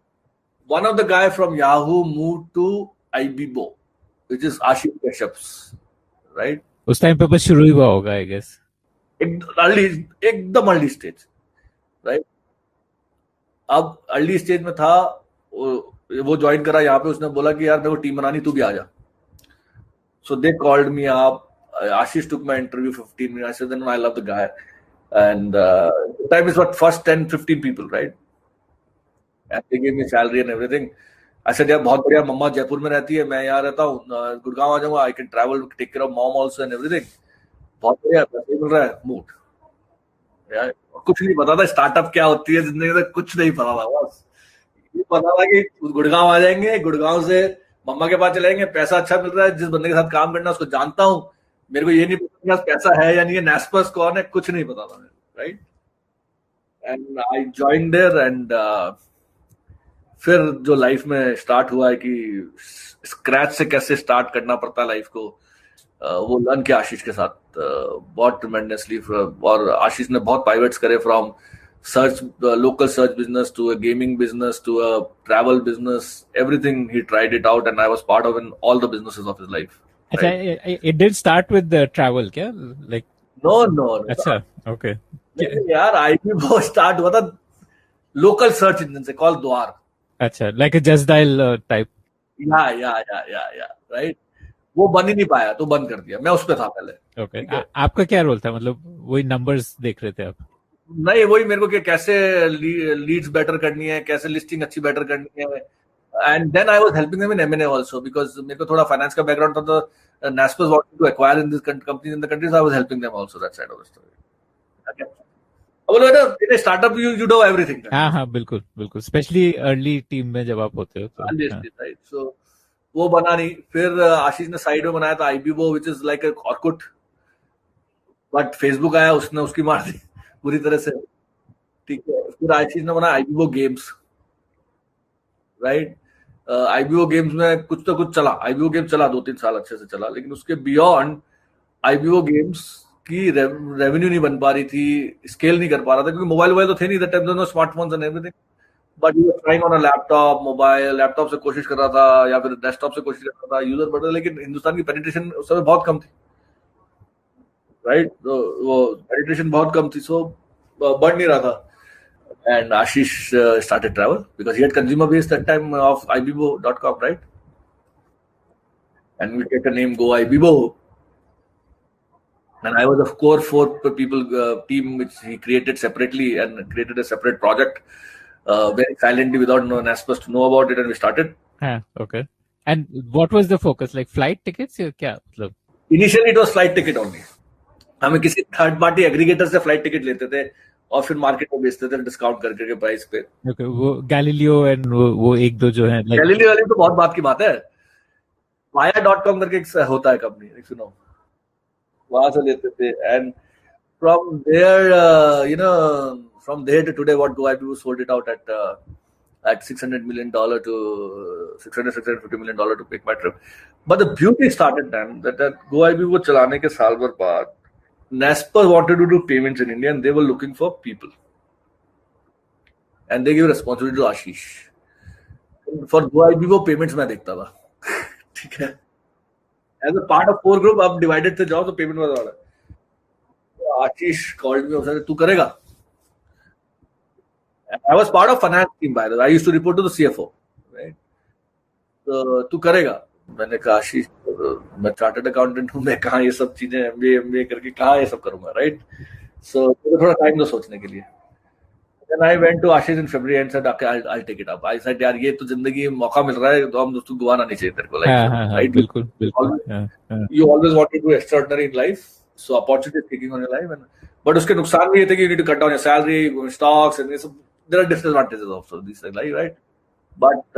One of the guy from Yahoo moved to IBIBO, which is Ashish Kashyap's, right? उस टाइम पे बस शुरू ही हुआ होगा, I guess. एकदम अर्ली स्टेज, राइट? अब अर्ली स्टेज में था, वो ज्वाइन करा यहाँ पे. उसने बोला कि यार मेरे को टीम बनानी, तू भी आ जा. So they called me up. Ashish took my interview 15 minutes. I said, then I love the guy. And the time is what, first 10-15 people, right? And they gave me salary and everything. I said, यार बहुत बढ़िया, मम्मा जयपुर में रहती है, मैं यहाँ रहता हूँ, गुड़गांव आ जाऊंगा. I can travel, take care of mom also and everything. बहुत बढ़िया, पैसे मिल रहा है, मूड. यार कुछ नहीं पता था स्टार्टअप क्या होती है जिंदगी में, कुछ नहीं पता था. बस ये पता था कि गुड़गांव आ जाएंगे, गुड़गांव से मम्मा के पास चलेंगे, पैसा अच्छा मिल रहा है, जिस बंदे के साथ काम करना उसको जानता हूँ. मेरे को ये नहीं पता पैसा है या नहीं है, नेस्पर्स कौन है, कुछ नहीं पता था, right? And I join there and फिर जो लाइफ में स्टार्ट हुआ है कि स्क्रैच से कैसे स्टार्ट करना पड़ता है लाइफ को, वो लर्न किया आशीष के साथ बहुत ट्रेमेंडसली। और आशीष ने बहुत पाइवट्स करे, from search, local search business to a gaming business to a travel business, everything he tried it out and I was part of in all the businesses of his life. अच्छा, it did start with the travel क्या, like? No अच्छा, okay. नहीं यार, IPO start हुआ था local search engine से, call Dwar. अच्छा, like a just dial type. Yeah right. वो बन ही नहीं पाया तो बंद कर दिया, मैं उस पे था पहले। Okay. आपका क्या रोल था, मतलब वही नंबर्स देख रहे थे आप? नहीं, वही मेरे को कि कैसे लीड्स बेटर करनी है, कैसे लिस्टिंग अच्छी बेटर करनी है। And then I was helping them in MNA also, because मेरे को थोड़ा फाइनेंस का बैकग्राउंड था, तो Naspers wanted to acquire in this companies in the countries, I was helping them also that side of the story. Okay, बोलो ना, in startup you do everything. हाँ, बिल्कुल, स्पेशली अर्ली टीम में जब आप होते हो तो। राइट, सो वो बना नहीं। फिर आशीष ने साइड में बनाया था IBO, which is like a Orkut, but Facebook आया, उसने उसकी मार दी पूरी तरह से। ठीक है, फिर आशीष ने बनाया IBO games, right. IBO games में कुछ तो कुछ चला, आईबीओ गेम चला 2-3 साल अच्छे से चला, लेकिन उसके बियॉन्ड आईबीओ गेम्स की रेवेन्यू नहीं बन पा रही थी, स्केल नहीं कर पा रहा था, क्योंकि मोबाइल तो थे नहीं, that time no smartphones and everything, but you was trying on a laptop, mobile laptop से कोशिश कर रहा था या फिर डेस्कटॉप से कोशिश कर रहा था, यूजर बढ़ रहा, लेकिन हिंदुस्तान की पेनिट्रेशन उस समय बहुत कम थी, राइट। तो वो पेनिट्रेशन बहुत कम थी, सो बढ़ नहीं रहा था। And Ashish started travel because he had consumer base that time of ibibo.com, right? And we get the name Go Ibibo. And I was of core 4 people team which he created separately and created a separate project very silently without no Naspers to know about it, and we started. Yeah, okay. And what was the focus? Like flight tickets या क्या मतलब? Initially it was flight ticket only. हमें किसी third party aggregator से flight ticket लेते थे और फिर मार्केट में बेचते थे डिस्काउंट करके प्राइस पे। Okay, वो गैलीलियो एंड वो एक दो जो है, like गैलीलियो वाली तो बहुत बात की बात है, Maya.com करके एक होता है कंपनी, सुनो, वहां से लेते थे। And from there from there to today, what GoIBO sold it out at $600 million to $650 million to pick my trip. But the beauty started then that GoIBO चलाने के साल भर बाद Naspers wanted to do payments in India, and they were looking for people, and they gave responsibility to Ashish. For GoIBO payments मैं देखता था, ठीक है, as a part of core group, अब divided थे जाओ तो पेमेंट वाला है। आशीष called me और said तू करेगा? I was part of finance team, by the way. I used to report to the CFO, right? तो तू करेगा? मैंने कहा आशीष, मैं चार्टर्ड अकाउंटेंट हूँ, मैं कहाँ ये सब चीजें एमबीए करके कहाँ ये सब करूंगा, राइट? सो थोड़ा टाइम दो सोचने के लिए। Then I went to Ashish in February and said, okay, I'll take it up. I said, यार ये तो जिंदगी में मौका मिल रहा है, तो हम दोस्तों गवाना नहीं चाहिए तेरे को, right? बिल्कुल। You always want to do extraordinary in life, so opportunity is kicking on your life, but उसके नुकसान भी ये थे कि you need to cut down your salary, stocks, and so there are disadvantages also these things, right? But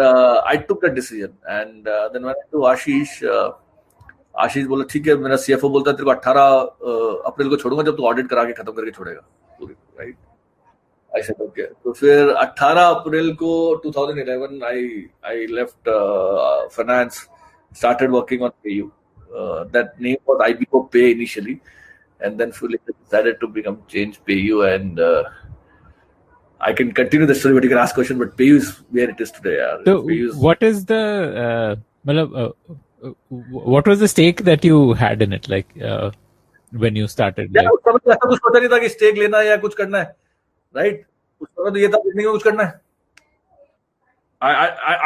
I took that decision, and then when I went to आशीष बोला ठीक है, मेरा CFO बोलता है तेरे को 18 अप्रैल को छोड़ूंगा जब तू ऑडिट करा के खत्म करके छोड़ेगा, राइट? I said okay. तो फिर 18 अप्रैल को 2011 I left finance, started working on PayU. That name was IBO Pay initially, and then fully decided to change PayU, and I can continue the story, but you can ask question. But PayU is where it is today. So what is the what was the stake that you had in it, like when you started? Yeah, उस समय ऐसा कुछ पता नहीं था कि stake लेना है या कुछ करना है, right? उस समय तो ये था कि कुछ करना है।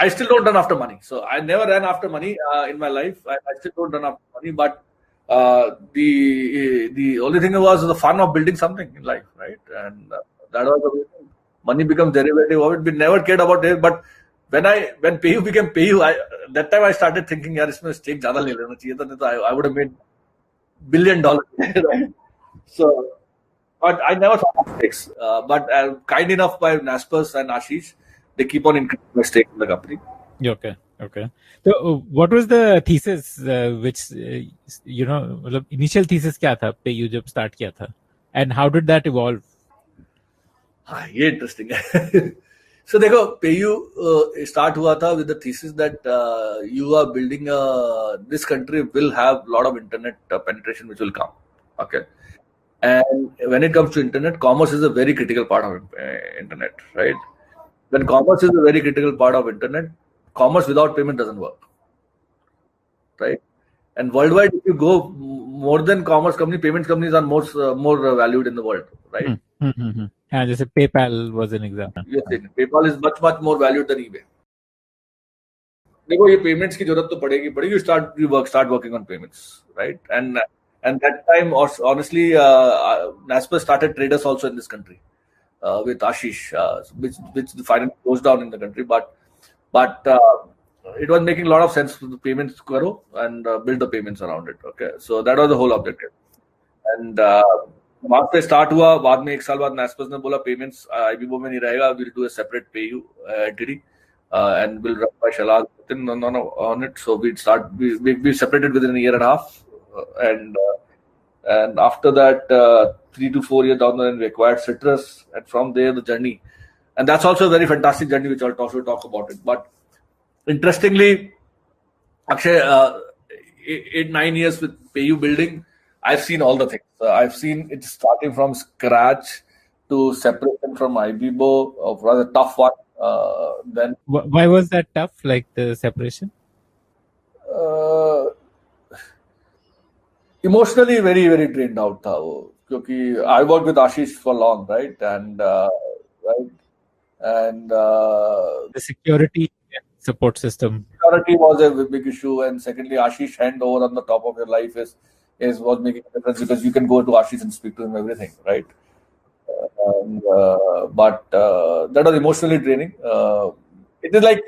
I still don't run after money, so I never ran after money in my life. I still don't run after money, but the only thing was the fun of building something in life, right? And that was the reason. Money becomes derivative of it. We never cared about it, but when PayU became PayU, that time I started thinking, यार इसमें stake ज़्यादा ले लेना चाहिए था, नहीं तो I would have made $1 billion, right? So, but I never thought of stakes. But kind enough by Naspers and Ashish, they keep on increasing my stake in the company. Okay. So, what was the thesis which initial thesis क्या था PayU जब start किया था, and how did that evolve? ये interesting है. So देखो PayU start हुआ था with the thesis that you are building this country will have a lot of internet penetration which will come. Okay. And when it comes to internet, commerce is a very critical part of internet, right? When commerce is a very critical part of internet, commerce without payment doesn't work, right? And worldwide, if you go more than commerce company, payments companies are more valued in the world, right? Yeah, just PayPal was an example. Yes, PayPal is much more valued than eBay. देखो ये payments की जरूरत तो पड़ेगी you start working on payments, right? And that time honestly Naspers started traders also in this country with Ashish, which finally closed down in the country, but it was making a lot of sense for the payments karo and build the payments around it. Okay, so that was the whole objective. And वहां पे start हुआ, बाद में एक साल बाद Naspers ने बोला पेमेंट्स आईबीबो में नहीं रहेगा, we'll do a separate PayU entity and we'll run by Shailaz on it. So we separated within a year and a half, and after that 3 to 4 years down the line we acquired Citrus, and from there the journey, and that's also a very fantastic journey which I'll also talk about it. But interestingly, Akshay, 8-9 years with PayU building, I've seen all the things. I've seen it starting from scratch to separation from IBIBO, of rather tough one. Then why was that tough? Like the separation? Emotionally, very very drained out था वो, क्योंकि I worked with Ashish for long, right? And the security support system. Security was a big issue, and secondly, Ashish handover on the top of your life was making a difference, because you can go to Ashish and speak to him everything, right? But that was emotionally draining. It is like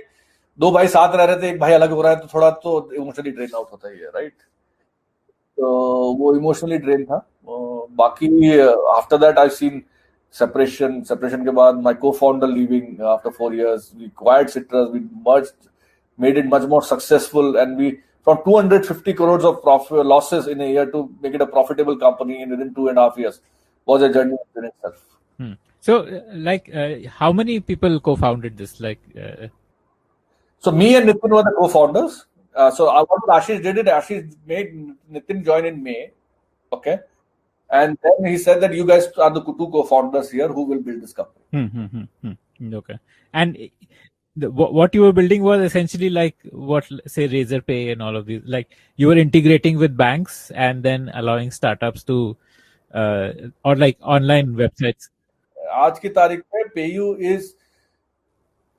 दो भाई साथ रह रहे थे, एक भाई अलग हो रहा है तो थोड़ा तो emotionally drain out होता ही है, right? तो वो emotionally drain था. बाकी after that I've seen separation के बाद my co-founder leaving after 4 years. We acquired Citrus, we merged, made it much more successful, and we from 250 crores of losses in a year to make it a profitable company within 2.5 years was a journey in itself. So, how many people co-founded this? So me and Nitin were the co-founders. So what Ashish did it, Ashish made Nitin join in May. Okay. And then he said that you guys are the two co-founders here who will build this company. Okay. And what you were building was essentially like what, say, Razorpay and all of these. Like you were integrating with banks and then allowing startups to, or like online websites. आज की तारीख में PayU is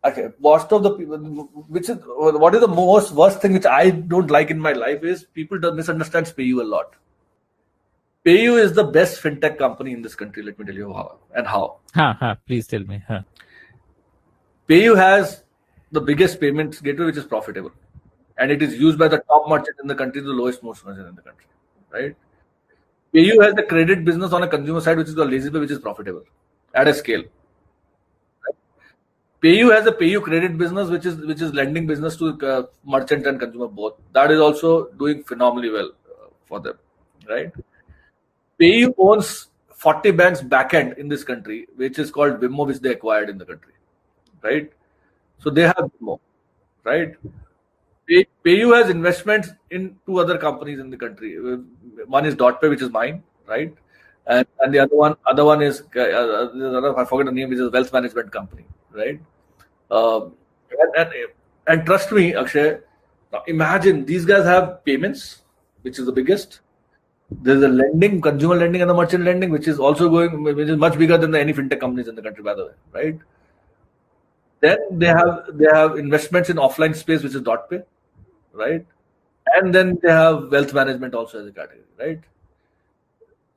okay. Most of the people, what is the most worst thing which I don't like in my life is people misunderstand PayU a lot. PayU is the best fintech company in this country. Let me tell you how and how. Please tell me. PayU has the biggest payments gateway which is profitable, and it is used by the top merchant in the country, the lowest most merchant in the country, right? PayU has the credit business on a consumer side which is the LazyPay, which is profitable at a scale. Right? PayU has a PayU credit business which is lending business to merchant and consumer both. That is also doing phenomenally well for them, right? PayU owns 40 banks backend in this country, which is called Wimmo, which they acquired in the country, right? So they have Wimmo, right? PayU has investments in 2 other companies in the country. One is DotPe, which is mine, right? And the other one is I forget the name, which is a wealth management company, right? And trust me, Akshay, imagine these guys have payments, which is the biggest. There's a lending, consumer lending, and the merchant lending, which is also which is much bigger than any fintech companies in the country, by the way, right? Then they have investments in offline space, which is DotPe, right? And then they have wealth management also as a category, right?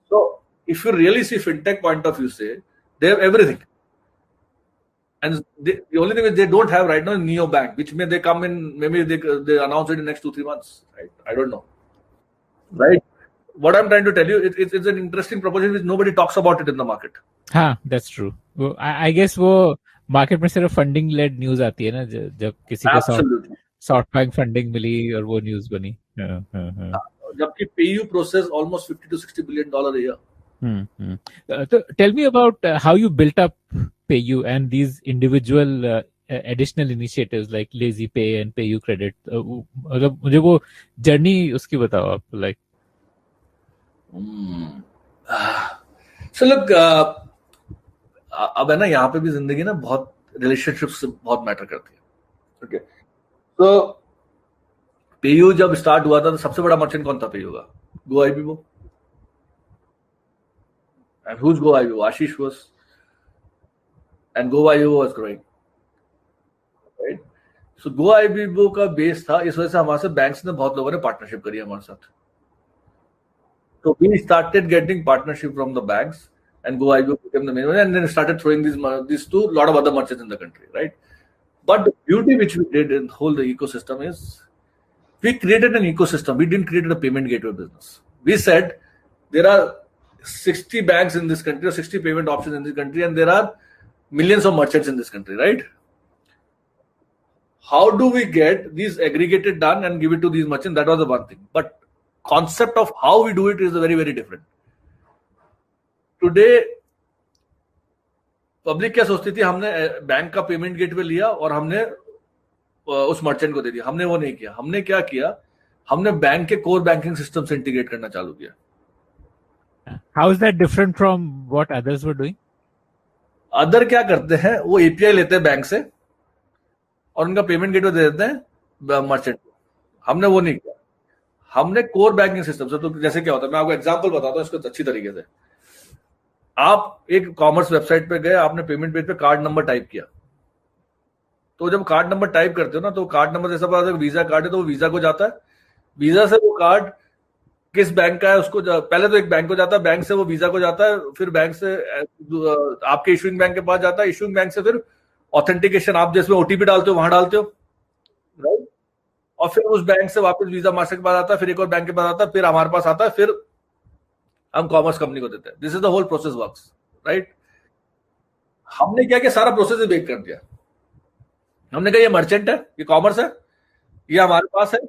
So if you really see fintech point of view, say they have everything, and the only thing is they don't have right now is neobank, which may they come in, maybe they announce it in the next 2-3 months, right? I don't know, right? What I'm trying to tell you, it's an interesting proposition which nobody talks about it in the market. That's true. I guess वो market में सिर्फ funding led news आती है ना, जब किसी को SoftBank funding मिली और वो news बनी. जबकि PayU process almost $50 to $60 billion a year. So tell me about how you built up PayU and these individual additional initiatives like Lazy Pay and PayU Credit, मतलब मुझे वो journey उसकी बताओ आप, like. So look, अब है ना, यहाँ पे भी जिंदगी ना बहुत रिलेशनशिप से बहुत मैटर करती है. ओके, तो पेयू जब स्टार्ट हुआ था तो सबसे बड़ा मर्चेंट कौन था पेयू का? गो ibibo. And who's Go IBO? Ashish was, and Go IBO was growing, right? So Go IBO का बेस था, इस वजह से हमारे साथ बैंक्स ने बहुत लोगों ने पार्टनरशिप करी हमारे साथ. So we started getting partnership from the banks, and Go IBO became the main one, and then started throwing these to a lot of other merchants in the country, right? But the beauty which we did in the whole the ecosystem is we created an ecosystem. We didn't create a payment gateway business. We said there are 60 banks in this country or 60 payment options in this country, and there are millions of merchants in this country, right? How do we get these aggregated done and give it to these merchants? That was the one thing. But concept of how we do it is very, very different. Today, public क्या सोचती थी, हमने bank का payment gateway लिया और हमने उस merchant को दे दिया. हमने वो नहीं किया. हमने क्या किया, हमने बैंक के कोर बैंकिंग सिस्टम से इंटीग्रेट करना चालू किया. How is that different from what others were doing? Other क्या करते हैं, वो एपीआई लेते हैं बैंक से और उनका पेमेंट गेटवे दे देते हैं मर्चेंट को. हमने वो नहीं किया. हमने कोर बैंकिंग सिस्टम से, तो जैसे क्या होता है, मैं आपको एग्जांपल बताता हूँ इसको अच्छी तरीके से. आप एक कॉमर्स वेबसाइट पे गए, आपने पेमेंट पेज पे कार्ड नंबर टाइप किया, तो जब कार्ड नंबर टाइप करते हो ना, तो कार्ड नंबर जैसा पता है वीजा कार्ड है तो वो वीजा को जाता है. वीजा से वो कार्ड किस बैंक का है उसको पहले तो एक बैंक को जाता है, बैंक से वो वीजा को जाता है, फिर बैंक से आपके इशूइंग बैंक के पास जाता है, इशूइंग बैंक से फिर ऑथेंटिकेशन आप जिसमें ओटीपी डालते हो वहां डालते हो, राइट? और फिर उस बैंक से वापस वीजा मास्टर के पास आता है, फिर एक और बैंक के पास आता है, फिर हमारे पास आता है, फिर हम कॉमर्स कंपनी को देते हैं. This is the whole process works, right? हमने क्या किया, सारा प्रोसेस ही बेक कर दिया. हमने कहा ये मर्चेंट है, ये कॉमर्स है, ये हमारे पास है,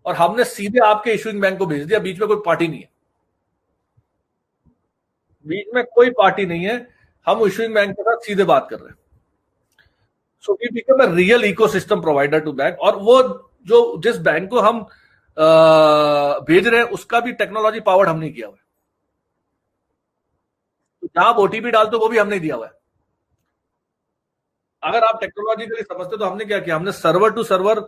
और हमने सीधे आपके इशूइंग बैंक को भेज दिया. बीच में कोई पार्टी नहीं है, बीच में कोई पार्टी नहीं है, हम इशूइंग बैंक के साथ सीधे बात कर रहे हैं. So we become a real ecosystem provider to bank. और वो जो जिस बैंक को हम भेज रहे हैं उसका भी टेक्नोलॉजी पावर्ड हमने किया हुआ है. जहां आप ओटीपी डालते हो वो भी हमने दिया हुआ है. अगर आप टेक्नोलॉजिकली समझते तो हमने क्या किया, हमने सर्वर टू सर्वर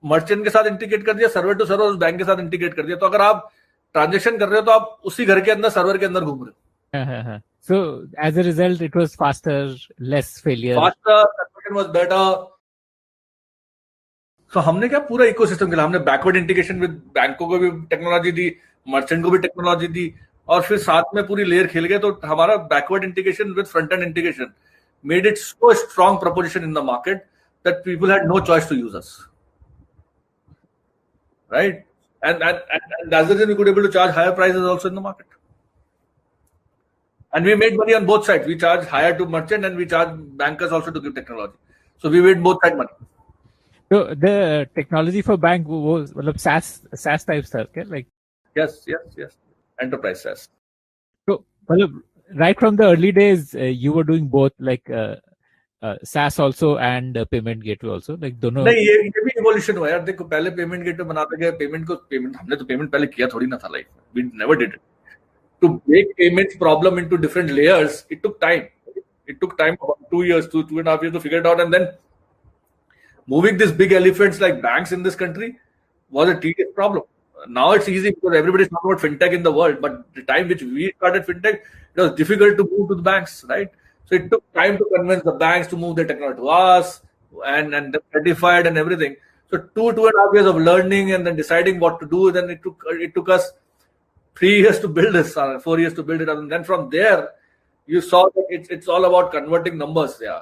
मर्चेंट के साथ इंटीग्रेट कर दिया, सर्वर टू सर्वर उस बैंक के साथ इंटीग्रेट कर दिया. तो अगर आप ट्रांजेक्शन कर रहे हो तो आप उसी घर के अंदर सर्वर के अंदर घूम रहे हो. So as a result, it was faster, less failure. Faster, conversion was better. So हमने क्या पूरा इकोसिस्टम के लिए हमने बैकवर्ड इंटीग्रेशन विद बैंकों को भी टेक्नोलॉजी दी, मर्चेंट को भी टेक्नोलॉजी दी, और फिर साथ में पूरी लेयर खेल गए. तो हमारा backward integration with front end integration made it so strong proposition in the market that people had no choice to use us, right? And that's the reason we could able to charge higher prices also in the market, and we made money on both sides. We charge higher to merchant and we charge bankers also to give technology, so we made both side money. So the technology for bank was SaaS type stuff, okay? Like yes, enterprise SaaS. So right from the early days, you were doing both, like SaaS also and payment gateway also, like दोनों. नहीं, ये भी evolution हुआ यार. देखो, पहले payment gateway बनाते गए, पेमेंट हमने तो पेमेंट पहले किया थोड़ी ना था लाइफ में. We never did it. To break payments problem into different layers, it took time. It took time, about 2 years, 2.5 years to figure it out, and then moving these big elephants like banks in this country was a tedious problem. Now it's easy because everybody is talking about fintech in the world, but the time which we started fintech, it was difficult to move to the banks, right? So it took time to convince the banks to move their technology to us and certified and everything. So 2.5 years of learning and then deciding what to do. Then it took us 3 years to build this, 4 years to build it, and then from there you saw that it's all about converting numbers. Yeah,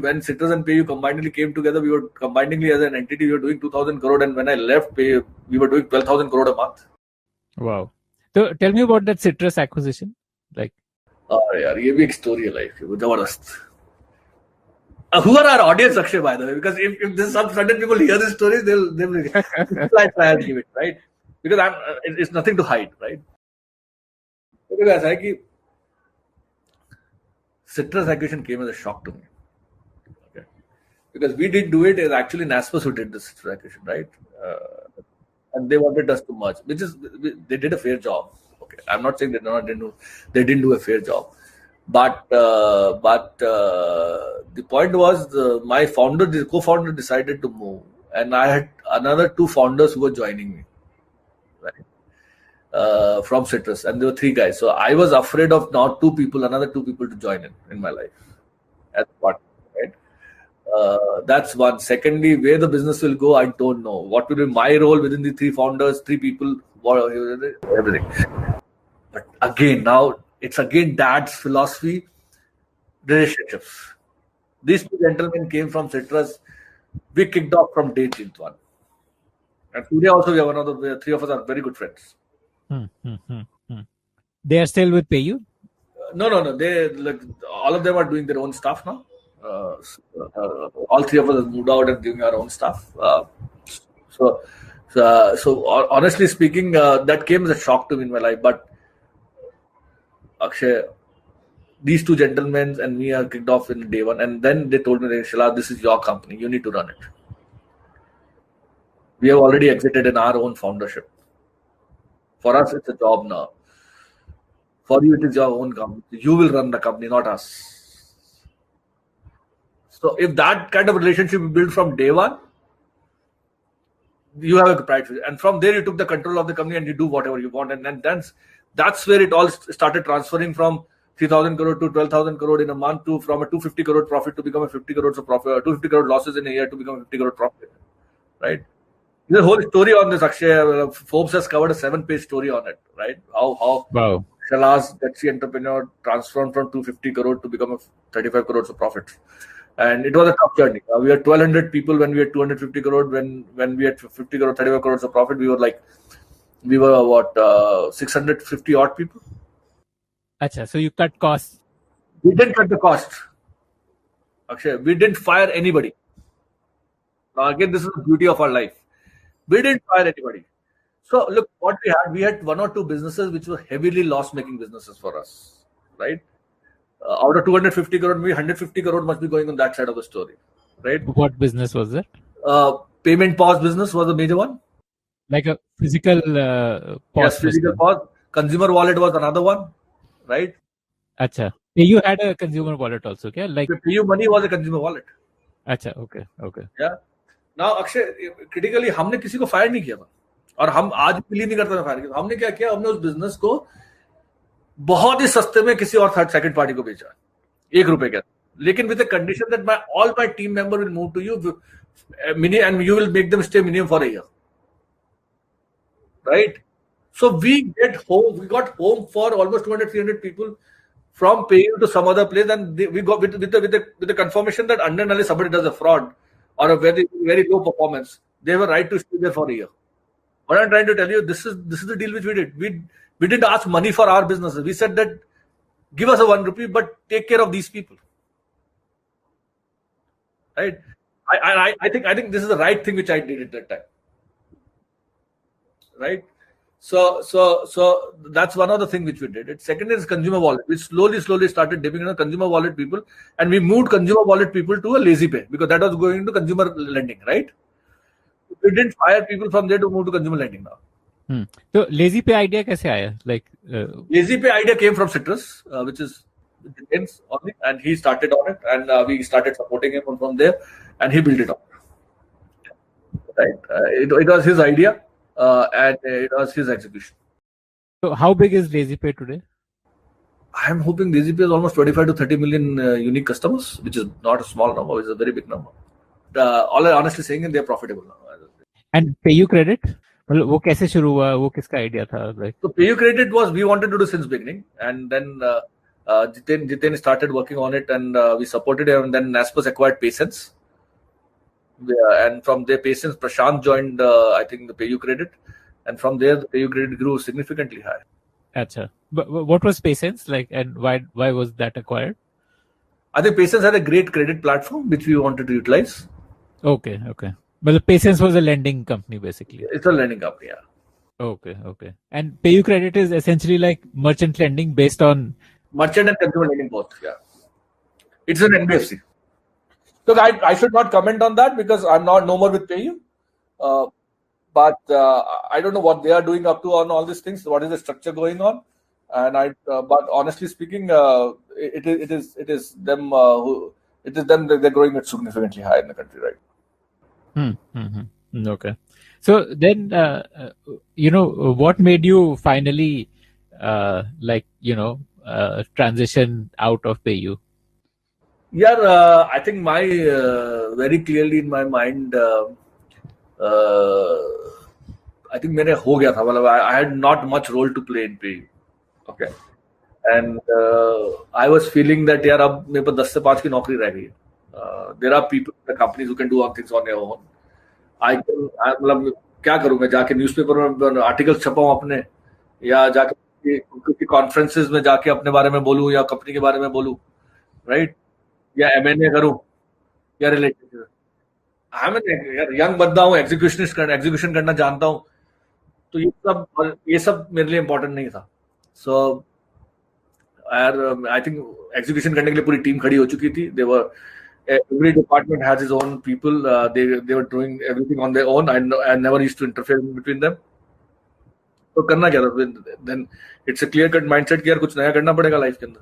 when Citrus and PayU combinedly came together, we were combinedly as an entity, we were doing 2,000 crore, and when I left PayU, we were doing 12,000 crore a month. Wow. So tell me about that Citrus acquisition. Like, oh yeah, ये भी एक story है life की, जबरदस्त. Who are our audience, Akshay, by the way? Because if this some certain people hear this story, they'll try and give it, right? Because it's nothing to hide, right? तो ऐसा है कि Citrus acquisition came as a shock to me. Okay, because we didn't do it. It's actually Naspers who did this Citrus acquisition, right? And they wanted us to merge, which is they did a fair job. Okay, I'm not saying they didn't do a fair job, but the point was my co-founder decided to move, and I had another two founders who were joining me, right, from Citrus, and there were three guys. So I was afraid of now another two people to join in my life as part, right? That's one. Secondly, where the business will go, I don't know. What will be my role within the three founders, three people, everything. But again, now it's again Dad's philosophy, relationships. These two gentlemen came from Citrus. We kicked off from day one. And today also we are the three of us are very good friends. They are still with PayU? No. They all of them are doing their own stuff now. All three of us have moved out and doing our own stuff. So honestly speaking, that came as a shock to me in my life. But Akshay, these two gentlemen and me are kicked off in day one, and then they told me, Shailaz, this is your company. You need to run it. We have already exited in our own foundership. For us, it's a job now. For you, it is your own company. You will run the company, not us. So if that kind of relationship you build from day one, you have a pride for it. And from there, you took the control of the company and you do whatever you want. And then that's where it all started transferring from 3,000 crore to 12,000 crore in a month to from a 250 crore profit to become a 50 crores of profit, 250 crore losses in a year to become a 50 crore profit, right? There's a whole story on this, Akshay. Forbes has covered a 7-page story on it, right? How wow. Shailaz, Dutchy entrepreneur, transformed from 250 crore to become a 35 crores of profits. And it was a tough journey. We had 1,200 people when we had 250 crore. When we had 50 crore, 35 crores of profit, we were what, 650 odd people. Acha, so you cut costs. We didn't cut the cost. Akshay, we didn't fire anybody. Now again, this is the beauty of our life. We didn't fire anybody. So look, what we had one or two businesses which were heavily loss-making businesses for us, right? Out of 250 crore, maybe 150 crore must be going on that side of the story, right? What business was that? Payment POS business was a major one. Like a physical POS? Yes, physical POS. Consumer wallet was another one, right? Acha. PayU had a consumer wallet also, okay? Like the PayU money was a consumer wallet. Acha, okay. Yeah. Now, Akshay, critically, हमने किसी को fire नहीं किया था और हम आज believe नहीं करते फायर किया. हमने क्या किया? हमने उस बिजनेस को बहुत ही सस्ते में किसी और थर्ड सेकंड पार्टी को बेचा ₹1 के, लेकिन with the condition that all my team member will move to you and you will make them stay minimum for a year, right? So we got home for almost 200-300 people from PayU to some other place, and we got with the confirmation that under somebody does a fraud or a very very low performance, they have a right to stay there for a year. What I'm trying to tell you, this is the deal which we did. We didn't ask money for our businesses. We said that give us a ₹1, but take care of these people, right? I think this is the right thing which I did at that time, right? So that's one of the things which we did. Second is consumer wallet. We slowly started dipping into consumer wallet people, and we moved consumer wallet people to a lazy pay because that was going into consumer lending, right? We didn't fire people from there to move to consumer lending now. So lazy pay idea कैसे आया? Like lazy pay idea came from Citrus, which is James only, and he started on it, and we started supporting him from there, and he built it up. Right? It was his idea. And it was his execution. So how big is LazyPay today? I am hoping LazyPay is almost 25 to 30 million unique customers, which is not a small number, it's a very big number. All I'm honestly saying is they are profitable now. And PayU Credit? मतलब वो कैसे शुरू हुआ? वो किसका idea था? Like so PayU Credit was we wanted to do since beginning, and then Jiten started working on it, and we supported him, and then Naspers acquired Patience. And from their Patience, Prashant joined, I think, the PayU Credit, and from there, the PayU Credit grew significantly high. Acha. But what was Patience like, and why was that acquired? I think Patience had a great credit platform which we wanted to utilize. Okay. But the Patience was a lending company, basically. It's a lending company, yeah. Okay. And PayU Credit is essentially like merchant lending based on merchant and consumer lending both, yeah. It's an NBFC. Look, I should not comment on that because I'm not no more with PayU. But I don't know what they are doing up to on all these things. What is the structure going on? And but honestly speaking, it is them they're growing it significantly high in the country, right? Okay. So then, what made you finally, transition out of PayU? Yeah, I think my very clearly in my mind, I think मेरे हो गया था मतलब I had not much role to play in PayU. Okay. And I was feeling that यार अब मेरे पास 10 से 5 की नौकरी रह गई है. There are people in the companies who can do all things on their own. मतलब क्या करूँ मैं जाके न्यूज़पेपर में आर्टिकल छपाऊँ अपने या जाके किसी कॉन्फ्रेंसेस में जाके अपने बारे में बोलूँ या कंपनी के बारे में बोलूँ, राइट? या M&A करूँ या रिलेटेड यार यंग बंदा हूँ, एग्जीक्यूशन करना जानता हूँ, तो ये सब मेरे लिए इम्पोर्टेंट नहीं था. सो आई थिंक एग्जीक्यूशन करने के लिए पूरी टीम खड़ी हो चुकी थी. Every department has its own people. They were doing everything on their own. I never used to interfere between them. तो करना क्या था? Then it's a clear cut mindset कि यार कुछ नया करना पड़ेगा लाइफ के अंदर.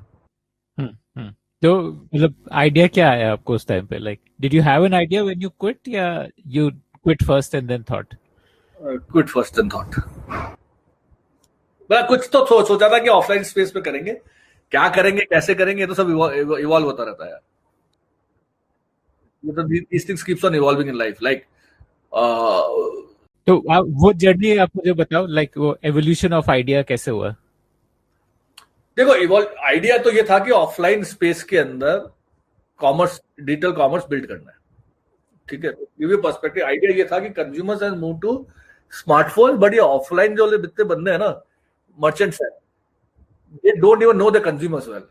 तो मतलब आइडिया क्या आया आपको उस टाइम पे? Like, did you have an idea when you quit या you quit first and then thought? Quit first and thought. मतलब कुछ तो सोचा था कि ऑफलाइन स्पेस पे करेंगे, क्या करेंगे, कैसे करेंगे, तो सब इवॉल्व होता रहता है. These things keeps on evolving in life. Like, तो वो जर्नी आप मुझे बताओ, like वो evolution of idea कैसे हुआ? देखो, आइडिया तो ये था कि ऑफलाइन स्पेस के अंदर डिजिटल कॉमर्स बिल्ड करना है. ठीक है, ये पर्सपेक्टिव आइडिया ये था कि consumers has move to smartphone, but ये ऑफलाइन जो जितने बंदे हैं ना, मर्चेंट्स हैं, they don't even know the consumers well.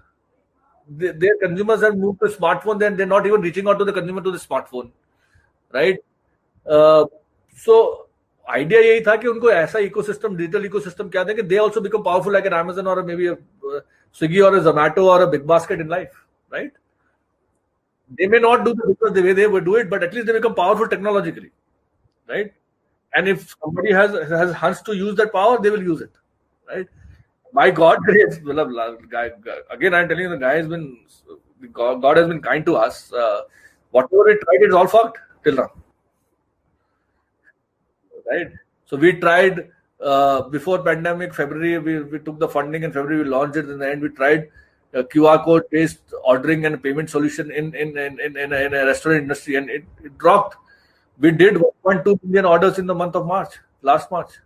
Their consumers have moved to smartphone, then they're not even reaching out to the consumer to the smartphone, right? So idea यही था कि उनको ऐसा इकोसिस्टम, डिजिटल इकोसिस्टम क्या दें कि they also become powerful like an Amazon or maybe a Swiggy or a Zomato or a Big Basket in life, right? They may not do the way they would do it, but at least they become powerful technologically, right? And if somebody has hunch to use that power, they will use it, right? My God, again, I'm telling you, God has been kind to us. Whatever we tried, it's all fucked till now, right? So we tried before pandemic, February, we took the funding in February, we launched it. In the end, we tried QR code based ordering and payment solution in a restaurant industry, and it dropped. We did 1.2 million orders in the month of March, last March.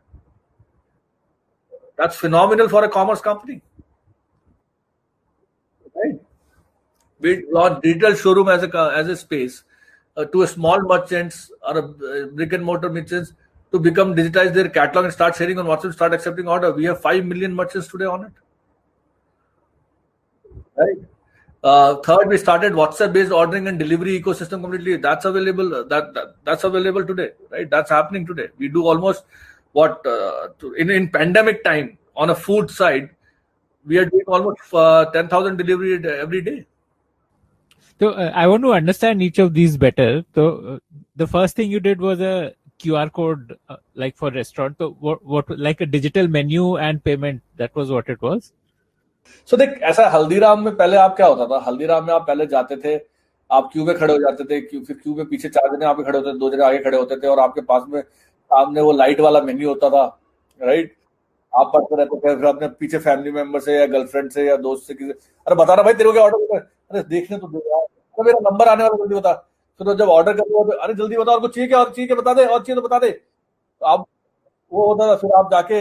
That's phenomenal for a commerce company, right? We launched digital showroom as a space to a small merchants or a brick and mortar merchants to become digitize their catalog and start sharing on WhatsApp, start accepting order. We have 5 million merchants today on it, right? Third, we started WhatsApp-based ordering and delivery ecosystem completely. That's available. That's available today, right? That's happening today. We do almost in pandemic time on a food side, we are doing almost 10,000 delivery every day. So I want to understand each of these better. So the first thing you did was a QR code, like for restaurant. So what like a digital menu and payment? That was what it was. So देख, ऐसा हल्दीराम में पहले आप क्या होता था? हल्दीराम में आप पहले जाते थे, आप क्यू में खड़े हो जाते थे, फिर क्यू में पीछे 4 जने आपके खड़े होते थे, 2 जने आगे खड़े होते थे, और आपके पास में सामने वो लाइट वाला मेन्यू होता था, राइट? आप पढ़ते रहते थे, फिर अपने पीछे फैमिली मेंबर से या गर्लफ्रेंड से या दोस्त से किसी, अरे बता रहा भाई तेरे को क्या ऑर्डर, अरे देखने तो दे यार, तो मेरा नंबर आने वाला, जल्दी बता. फिर जब ऑर्डर करते हो, अरे जल्दी बता, और कुछ चाहिए क्या, और चाहिए क्या बता दे, और चाहिए तो बता दे. तो आप वो होता था, फिर आप जाके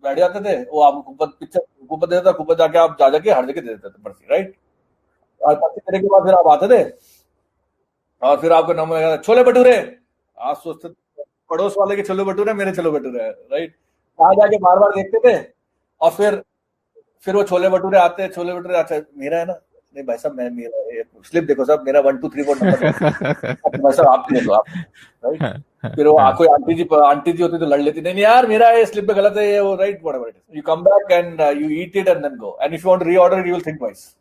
बैठ जाते थे, वो आपको कूपन देता था, कूपन जाके आप जाके हर जगह दे देते थे पर्ची, राइट? और पर्ची देने के बाद फिर आप आते थे और फिर आपका नंबर लगा छोले भटूरे. आप सोचते पड़ोस वाले के छोले भटूरे, मेरे छोले भटूरे है, राइट? वहां जाके बार बार देखते थे, और फिर वो छोले भटूरे आते, अच्छा मेरा है ना, नहीं भाई साहब, मैं मेरा स्लिप देखो साहब, मेरा 1 2 3 4 नंबर भाई साहब आप दे दो आप, राइट? फिर वो कोई आंटी जी होती तो लड़ लेती, नहीं यार मेरा ये स्लिप पे गलत है, ये वो, right? Whatever it is, you come back and you eat it and then go, and if you want to reorder you will think twice.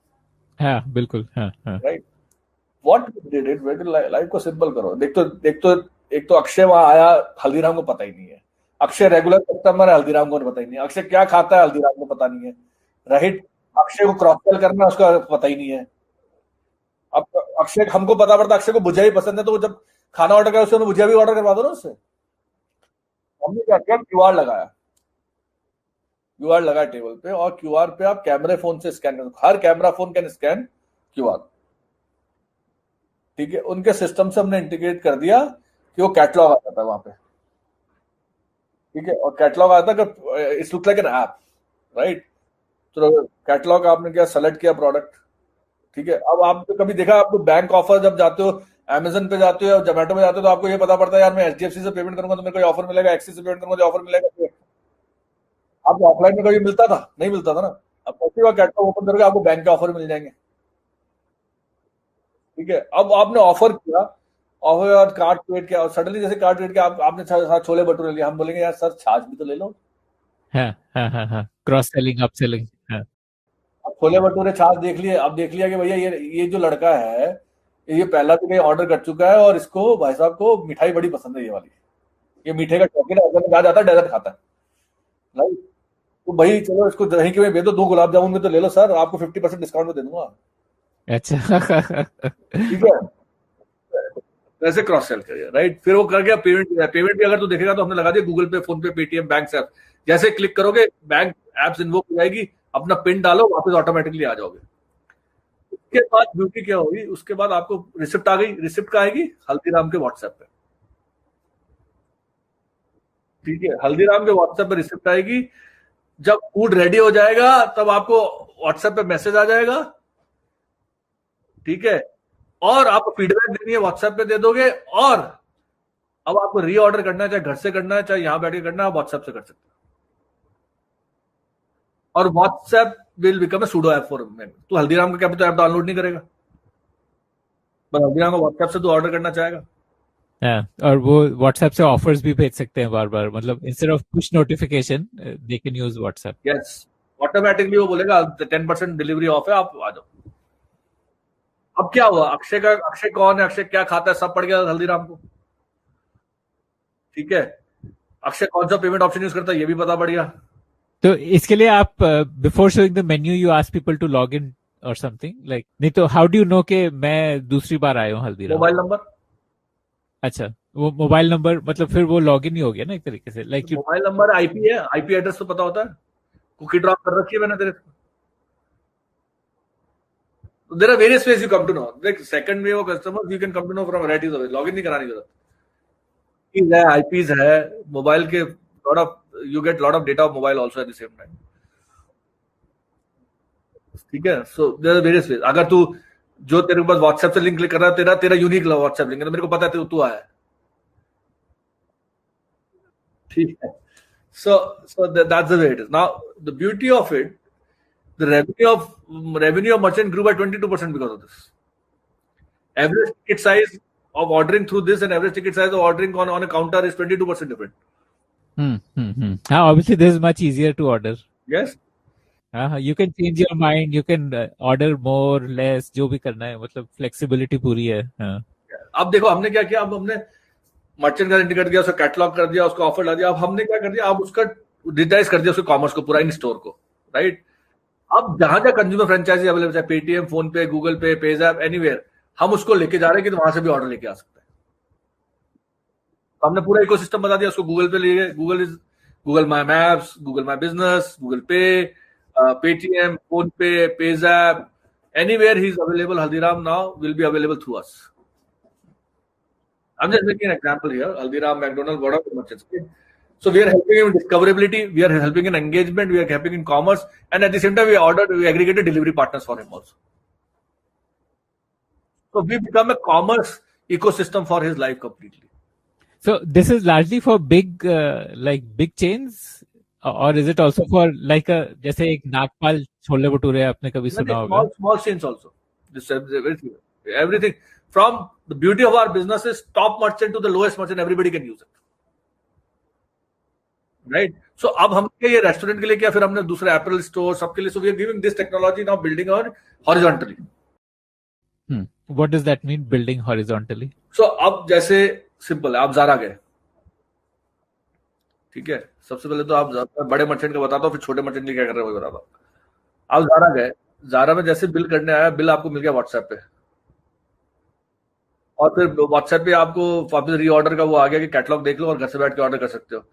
हाँ बिल्कुल हाँ हाँ right. What did it, life को सिंपल करो. एक तो अक्षय वहां आया, हल्दीराम को पता ही नहीं है. अक्षय रेगुलर कस्टमर है, हल्दीराम को पता ही नहीं है. अक्षय क्या खाता है, हल्दीराम को पता नहीं है. राइट. अक्षय को क्रॉस सेल करना है, उसका पता ही नहीं है. अब अक्षय, हमको पता पड़ता अक्षय को भुजिया ही पसंद है, तो वो जब खाना ऑर्डर करा उससे भुजिया भी ऑर्डर करवा दो ना उससे. हमने क्या किया, क्यूआर लगाया. क्यूआर लगा टेबल पे, और क्यूआर पे आप कैमरे फोन से स्कैन कर, हर camera phone can scan QR. ठीक है. उनके सिस्टम से हमने इंटीग्रेट कर दिया कि वो कैटलॉग आता था वहां पे. ठीक है. और कैटलॉग आता था, it's look like an app. Right. तो कैटलॉग आपने क्या सेलेक्ट किया प्रोडक्ट. ठीक है. अब आपने कभी देखा, आपको बैंक ऑफर जब जाते हो, अमेजन पे जाते हो या जोमेटो पे जाते हो, तो आपको ये पता पड़ता है यार मैं एचडीएफसी से पेमेंट करूंगा तो मेरे को ऑफर मिलेगा, एक्सिस से पेमेंट करूंगा तो ऑफर मिलेगा. आपको ऑफलाइन में कभी मिलता था? नहीं मिलता था ना. अब कैसे हुआ, कैटलॉग ओपन करोगे आपको बैंक के ऑफर मिल जाएंगे. ठीक है. अब आपने ऑफर किया, ऑफर और कार्ड क्रिएट किया, और सडनली जैसे कार्ड क्रिएट किया, आपने साथ छोले भटूरे लिया, हम बोलेंगे यार सर छाछ भी तो ले लो. हाँ हाँ हाँ हाँ क्रॉस सेलिंग अप सेलिंग. हाँ अब छोले भटूरे छाछ देख लिए, अब देख लिया कि भैया ये जो लड़का है, ये पहला भी कहीं ऑर्डर कर चुका है, और इसको भाई साहब को मिठाई बड़ी पसंद है, ये वाली. ये मीठे का शौकीन है, अगर कहा जाता है डेजर्ट खाता है. राइट. तो भाई चलो इसको दही के में भेज दो, 2 गुलाब जामुन में तो ले लो सर, आपको 50% डिस्काउंट में दे दूंगा. अच्छा. ठीक है. वैसे क्रॉस सेल करिए. राइट. फिर वो कर गया पेमेंट. पेमेंट भी अगर तू देखेगा तो हमने लगा दिया गूगल पे, फोन पे, पेटीएम, बैंक ऐप. जैसे क्लिक करोगे बैंक एप्स इन्वोक हो जाएगी, अपना पिन डालो, वापस ऑटोमेटिकली आ जाओगे. उसके बाद ब्यूटी क्या होगी, उसके बाद आपको रिसिप्ट आ गई. रिसिप्ट का आएगी हल्दीराम के व्हाट्सएप पे. ठीक है. हल्दीराम के व्हाट्सएप पे रिसिप्ट आएगी. जब फूड रेडी हो जाएगा तब आपको व्हाट्सएप पे मैसेज आ जाएगा. ठीक है. और आपको फीडबैक देनी है, व्हाट्सएप पे दे दोगे. और अब आपको रीऑर्डर करना है, चाहे घर से करना है, चाहे यहां बैठ के करना है, आप व्हाट्सएप से कर सकते हो. और WhatsApp will become a pseudo app for man. तू हल्दीराम का क्या तो ऐप डाउनलोड नहीं करेगा, बस हल्दीराम का व्हाट्सएप से तू ऑर्डर करना चाहेगा. हाँ और वो व्हाट्सएप से ऑफर्स भी भेज सकते हैं बार बार, मतलब instead of push notification they can use WhatsApp. Yes. Automatically वो बोलेगा 10% डिलीवरी ऑफ है, आप आ जाओ. अब क्या हुआ, अक्षय कौन है, अक्षय क्या खाता है, सब पड़ गया हल्दीराम को. ठीक है. अक्षय कौन सा पेमेंट ऑप्शन यूज करता है ये भी पता पड़ गया. तो इसके लिए आप before showing the menu you ask people to log in or something like, नहीं तो हाउ डू यू नो कि मैं दूसरी बार आया हूँ हल्दीराम? Mobile number. अच्छा वो मोबाइल नंबर, मतलब फिर वो लॉग इन ही हो गया ना एक तरीके से, लाइक मोबाइल नंबर, आईपी है, आईपी एड्रेस तो पता होता है. कुकी ड्रॉप कर रखी है मैंने तेरे. There are various ways you come to know. Like second way वो customer you can come to know from varieties of. Log in नहीं करानी जरूरत. है, आईपीज है, मोबाइल के lot of, you get lot of data of mobile also at the same time. ठीक है. So there are various ways. अगर तू जो तेरे पास व्हाट्सएप से लिंक क्लिक कर रहा है, तेरा यूनिक व्हाट्सएप लिंक है, तो मेरे को पता है तू आया है. ठीक है. So that's the way it is. Now the beauty of it, the revenue of merchant grew by 22% because of this. Average ticket size of ordering through this and average ticket size of ordering on a counter is 22% different. Obviously this is much easier to order. Yes. You can change your mind, you can order more less, जो भी करना है, मतलब flexibility पूरी है. अब देखो हमने क्या किया, अब हमने मर्चेंट का इंडिकेट दिया, उसका कैटलॉग कर दिया, उसका ऑफर ला दिया. अब हमने क्या कर दिया, अब उसका डिजिटाइज कर दिया उसके कॉमर्स को पूरा इन स्टोर को. राइट. अब जहां जहां कंज्यूमर फ्रेंचाइजी अवेलेबल है, पेटीएम, फोन पे, गूगल पे, पेजैप, एनीवेयर, हम उसको लेके जा रहे हैं कि वहां से भी ऑर्डर लेके आ सकते हैं. हमने पूरा इकोसिस्टम बता दिया उसको. गूगल पे ले गए, Google my maps, Google my business, Google Pay, Paytm, PhonePe, PayZapp, anywhere ही is available. Haldiram now will be available through us. I'm just making an example here. Haldiram, McDonald's, what are the merchants? So we are helping in discoverability, we are helping in engagement, we are helping in commerce, and at the same time we aggregated delivery partners for him also. So we become a commerce ecosystem for his life completely. So this is largely for big like big chains, or is it also for like a, जैसे एक नागपाल छोले भटूरे आपने कभी सुना होगा? Small chains also. This everything. From the beauty of our business is top merchant to the lowest merchant, everybody can use it. Right. So अब हम ये restaurant के लिए किया, फिर हमने दूसरे एपल स्टोर सबके लिए. So we are giving this technology now, building on horizontally. What does that mean, building horizontally? So अब जैसे सिंपल है, आप ज़ारा गए, ठीक है. सबसे पहले तो आप बड़े मर्चेंट का बताता हूँ, फिर छोटे मर्चेंट के क्या कर रहे हो वो बताता हूँ. आप ज़ारा गए, ज़ारा में जैसे बिल करने आया, बिल आपको मिल गया व्हाट्सएप पे, और फिर व्हाट्सएप पे आपको वापस रीऑर्डर का वो आ गया कि कैटलॉग देख लो और घर से बैठ के ऑर्डर कर सकते हो,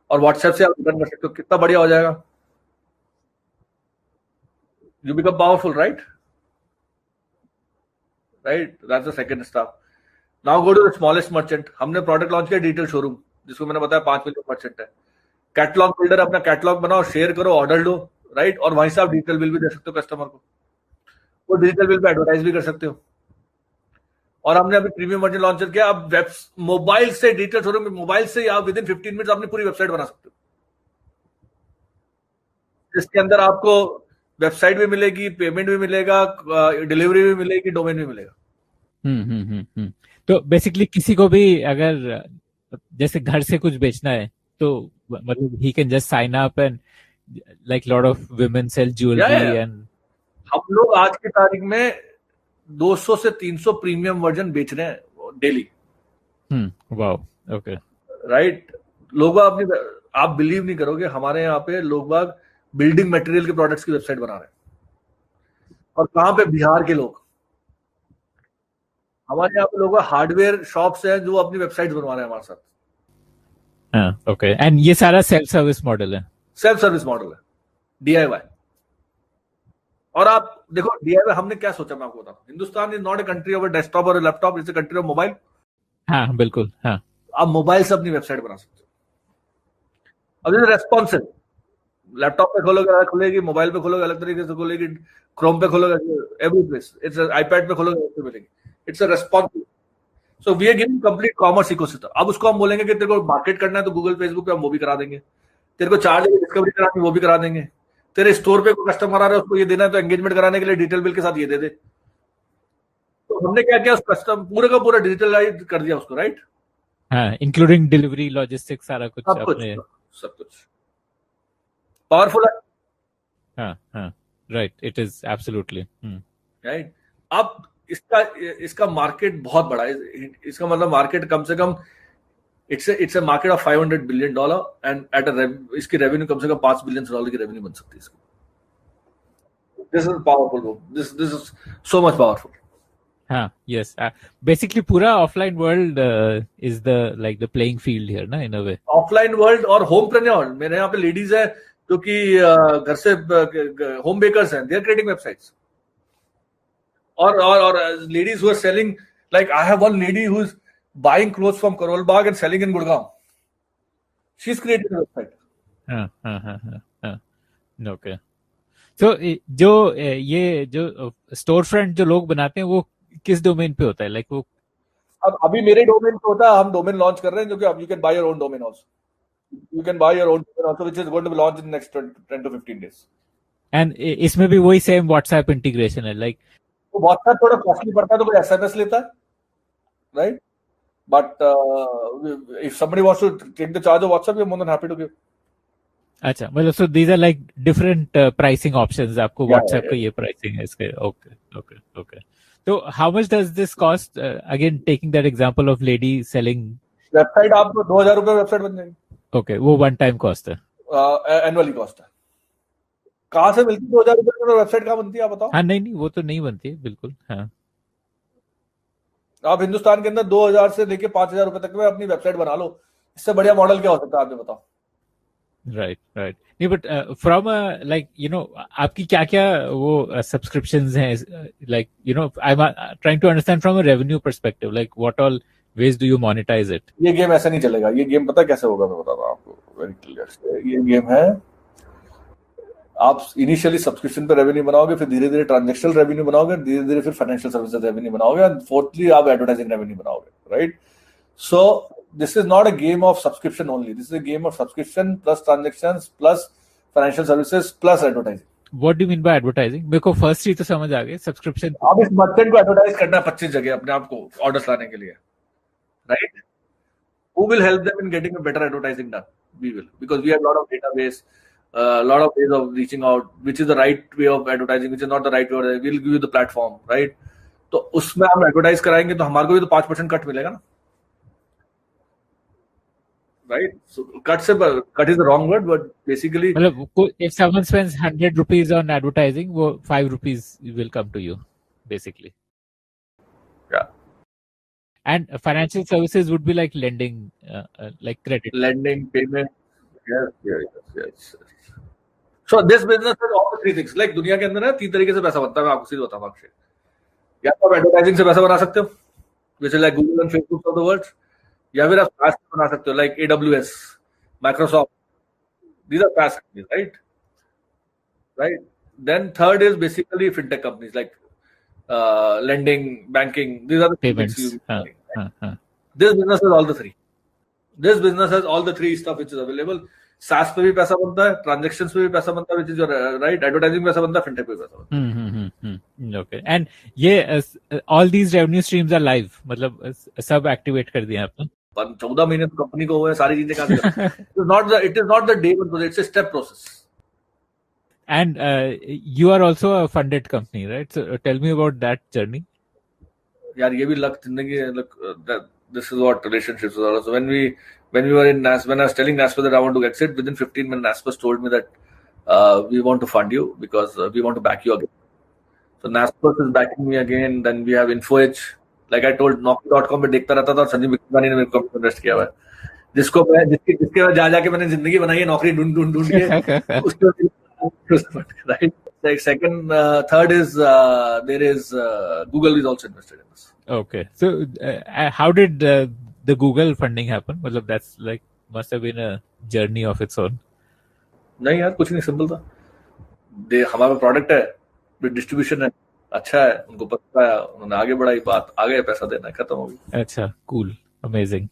और व्हाट्सएप से आप रिटर्न कर सकते हो. कितना बढ़िया हो जाएगा. You become powerful, right. Right, that's the second step. Now go to the smallest merchant. हमने प्रोडक्ट लॉन्च किया डिजिटल शोरूम, जिसको मैंने बताया 5 मिलियन मर्चेंट है. कैटलॉग बिल्डर, अपना कैटलॉग बनाओ, शेयर करो, ऑर्डर लो, राइट. और वहीं से आप डिजिटल बिल भी दे सकते हो कस्टमर को, वो डिजिटल बिल पे एडवर्टाइज भी कर सकते हो. और हमने अभी प्रीमियम वर्जन लॉन्च किया. आप वेब मोबाइल से डिजिटल शोरूम में, मोबाइल से आप विद इन 15 मिनट्स अपनी पूरी वेबसाइट बना सकते हो, जिसके अंदर आपको वेबसाइट भी मिलेगी, पेमेंट भी मिलेगा, डिलीवरी भी मिलेगी, डोमेन भी मिलेगा. तो बेसिकली किसी को भी अगर जैसे घर से कुछ बेचना है तो मतलब he can just sign up and like lot of women sell jewelry and हम लोग आज की तारीख में 200 से 300 प्रीमियम वर्जन बेच रहे हैं डेली. Wow, okay, right. लोग अपनी, आप बिलीव नहीं करोगे, हमारे यहाँ पे लोग बाग बिल्डिंग मटेरियल के प्रोडक्ट्स की वेबसाइट बना रहे हैं. और कहाँ पे? बिहार के लोग. हमारे यहाँ पे लोग हार्डवेयर शॉप्स हैं जो अपनी वेबसाइट बनवा रहे हैं हमारे साथ. ओके. एंड ये सारा सेल्फ सर्विस मॉडल है? सेल्फ सर्विस मॉडल है, DIY. और आप देखो DIY हमने क्या सोचा, मैं आपको बताऊं. Hindustan is not a country of desktop और laptop, it's a country of mobile. हाँ, बिल्कुल. हाँ, आप मोबाइल से अपनी वेबसाइट बना सकते हो. अब जैसे रेस्पॉन्सिव, लैपटॉप पे खोलोगे अलग खुलेगी, मोबाइल पे खोलोगे अलग तरीके से खुलेगी, क्रोम पे खोलोगे, एवरी प्लेस. इट्स आईपैड पे खोलोगे अलग मिलेगी. It's a responsive. So we are giving complete commerce ecosystem. अब उसको हम बोलेंगे कि तेरे को मार्केट करना है तो गूगल फेसबुक पे हम वो भी करा देंगे. तेरे को चार्ज डिस्कवरी करानी वो भी करा देंगे. तेरे स्टोर पे कोई कस्टमर आ रहा है उसको ये देना है तो एंगेजमेंट कराने के लिए डिजिटल बिल के साथ ये दे दे. तो हमने क्या किया, उस कस्टम पूरे का पूरा डिजिटलाइज कर दिया उसको, राइट. हाँ, इंक्लूडिंग डिलीवरी, लॉजिस्टिक्स, सारा कुछ अपने. सब कुछ पावरफुल है. हाँ, right. It is absolutely right. अब इसका मार्केट बहुत बड़ा है. इसका मतलब मार्केट कम से कम it's a market of $500 billion and at इसकी रेवेन्यू कम से कम $5 बिलियन की रेवेन्यू बन सकती है इसकी. This is powerful. This is so much powerful. हाँ, यस. बेसिकली पूरा offline world is the like the playing field here ना, इन अ वे. ऑफलाइन वर्ल्ड और होम प्रेन्योर. मेरे यहाँ पे लेडीज है जो कि घर से होम बेकर्स हैं, दे आर क्रिएटिंग वेबसाइट्स. और ladies who are selling, like I have one lady who is buying clothes from Karol Bagh and selling in Gurgaon. She's created a website. Okay. तो ये जो store front जो लोग बनाते हैं वो किस डोमेन पे होता है? लाइक वो अब अभी मेरे डोमेन पे होता है. हम डोमेन लॉन्च कर रहे हैं जो कि अब you can by your own domain also. You can buy your own domain also, which is going to be launched in the next 10 to 15 days. And इसमें भी वही सेम व्हाट्सएप इंटीग्रेशन है? लाइक तो व्हाट्सएप थोड़ा costly पड़ता है तो कोई SMS लेता है, right. But if somebody wants to take the charge of WhatsApp, we are more than happy to give. अच्छा, मतलब so these are like different pricing options. आपको व्हाट्सएप का ये प्राइसिंग है इसके. ओके. तो how much does this cost? Again taking that example of lady selling website, आपको $2,000 website बन जाएगी. ओके, वो वन टाइम कॉस्ट है? एनुअली कॉस्ट है. कहाँ से मिलती है $2,000 में वेबसाइट? कहाँ बनती है आप बताओ? हाँ, नहीं वो तो नहीं बनती है बिल्कुल. हाँ, आप हिंदुस्तान के अंदर 2,000 से लेके $5,000 तक में अपनी वेबसाइट बना लो. इससे बढ़िया मॉडल क्या हो सकता है, आप बताओ. राइट. नहीं, बट फ्रॉम लाइक आपकी क्या क्या वो सब्सक्रिप्शंस हैं? Like I am trying to understand from a revenue perspective, like what all ways do you monetize it? ये गेम ऐसा नहीं चलेगा. ये गेम पता कैसे होगा, मैं बताता हूँ आपको वेरी क्लियर. ये गेम है, आप इनिशियली सब्सक्रिप्शन पे रेवेन्यू बनाओगे, फिर धीरे धीरे ट्रांजेक्शनल रेवेन्यू बनाओगे, धीरे धीरे फिर फाइनेंशियल सर्विसेज रेवेन्यू बनाओगे, एंड फोर्थली आप एडवर्टाइजिंग रेवेन्यू बनाओगे, right. So this is not a game of subscription only. This is a game of subscription plus transactions plus financial services plus advertising. What do mean by advertising? मेरे को first ही तो समझ आ गई. Subscription, आप इस merchant को advertise करना है 25 जगह अपने आप को ऑर्डर्स लाने के लिए, right. Who will help them in getting a better advertising done? We will, because we have a lot of database, a lot of ways of reaching out, which is the right way of advertising, which is not the right way. We'll give you the platform, right? तो उसमें हम advertise कराएंगे तो हमारे को भी तो 5% cut मिलेगा ना, right? So cut is the wrong word, but basically, if someone spends 100 rupees on advertising, 5 rupees will come to you, basically. Yeah. And financial services would be like lending, like credit. Lending, payment. Yes. So this business has all the three things. Like दुनिया के अंदर है 3 तरीके से पैसा बनता है. मैं आपको सीधे बताऊं अक्षय. या तो आप एडवर्टाइजिंग से पैसा बना सकते हो, which is like Google and Facebook of the world. या फिर आप SaaS बना सकते हो, like AWS, Microsoft. These are SaaS companies, right? Then third is basically fintech companies like lending, banking. These are the payments. This business has all the three. This business has all the three stuff which is available. SaaS पे भी पैसा बनता है, transactions पे भी पैसा बनता है, which is your right, advertising पे पैसा बनता है, fintech पे भी पैसा बनता है. Okay. And ये all these revenue streams are live. मतलब सब activate कर दिए आपने. 14 महीने तो कंपनी को हुए, सारी चीजें कहाँ से? It is not the day one process, it's a step process. And you are also a funded company, right? So tell me about that journey. यार ये भी लक जिंदगी है. Look, this is what relationships are. So when we were in NAS, when I was telling Naspers that I want to exit, within 15 minutes Naspers told me that we want to fund you because we want to back you again. So Naspers is backing me again. Then we have InfoEdge. Like I told, Naukri.com पे देखता रहता था और संजीव बिक्रानी ने मेरे को invest किया हुआ है, जिसके बाद जाके मैंने जिंदगी बनाई है नौकरी ढूंढ के उसके right. Like second, third is there is Google is also invested in this. Okay, so how did the Google funding happen? मतलब that's like must have been a journey of its own. नहीं यार कुछ नहीं, simple था. हमारा product है, distribution है, अच्छा है, उनको पता है, उन्होंने आगे बढ़ाई बात, आगे पैसा देना है, खत्म हो गई. अच्छा, cool, amazing.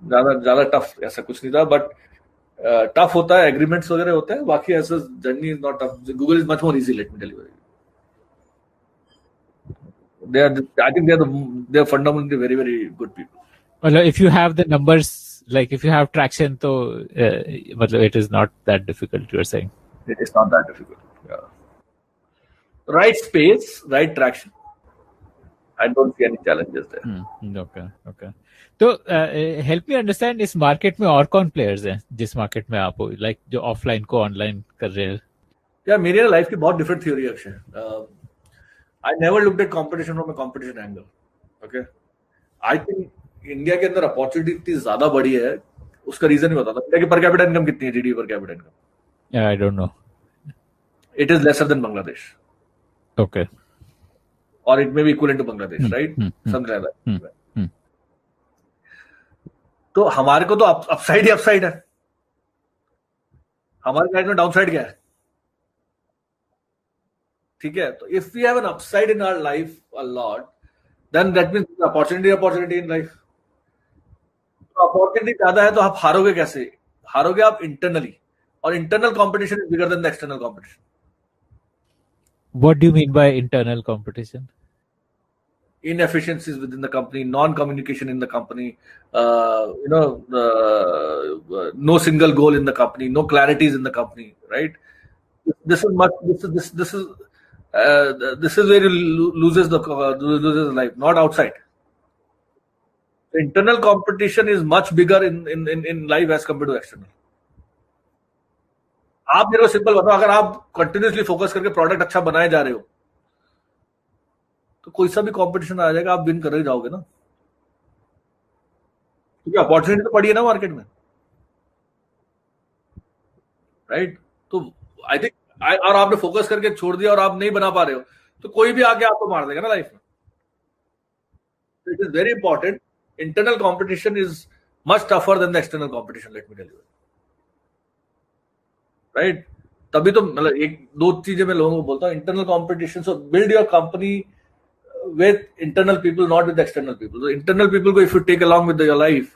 ज्यादा टफ ऐसा कुछ नहीं था, बट टफ होता है, एग्रीमेंट्स वगैरह होते हैं, बाकी ऐसा journey is not tough. Google is much more easy, let me tell you. I think they are fundamentally very, very good people. Well, if you have the numbers, like if you have traction, so it is not that difficult. You are saying it is not that difficult. Yeah. Right space, right traction. I don't see any challenges there. Okay. तो help me understand, इस market में और कौन players हैं जिस market में आप हो, लाइक जो ऑफलाइन को ऑनलाइन कर रहे हैं? यार मेरी लाइफ की बहुत डिफरेंट थ्योरी है Akshay. I never looked at competition from a competition angle. Okay, I think India के अंदर अपॉर्चुनिटी इतनी ज्यादा बड़ी है, उसका रीजन ही बताता. इंडिया की पर कैपिटा इनकम कितनी है, GDP per capita income? Yeah, I don't know. It is lesser than Bangladesh. Okay. Or it may be equivalent to Bangladesh, right? Something like that. तो हमारे को तो अपसाइड ही upside है. हमारे side में downside क्या है? ठीक है, तो if we have an upside in our life a lot, then that means opportunity in life. तो अपॉर्चुनिटी ज्यादा है तो आप हारोगे कैसे? हारोगे आप इंटरनली, और internal competition is bigger than the external competition. What do you mean by internal competition? Inefficiencies within the company, non-communication in the company, no single goal in the company, no clarities in the company, right? This is where you loses life, not outside. Internal competition is much bigger in life as compared to external. आप मेरे को simple बताओ, अगर आप continuously focus करके product अच्छा बनाए जा रहे हो तो कोई सा भी कंपटीशन आ जाएगा, आप विन कर ही जाओगे ना, क्योंकि अपॉर्चुनिटी तो पड़ी है ना मार्केट में, राइट? तो आई थिंक और आपने फोकस करके छोड़ दिया और आप नहीं बना पा रहे हो तो कोई भी आके आपको मार देगा ना लाइफ में. It is very important. Internal competition is much tougher than the external competition, let me tell you, right? तभी तो मतलब एक दो चीजें मैं लोगों को बोलता हूँ. Internal competition, so build your company with internal people, not with external people. So internal people go, if you take along with your life,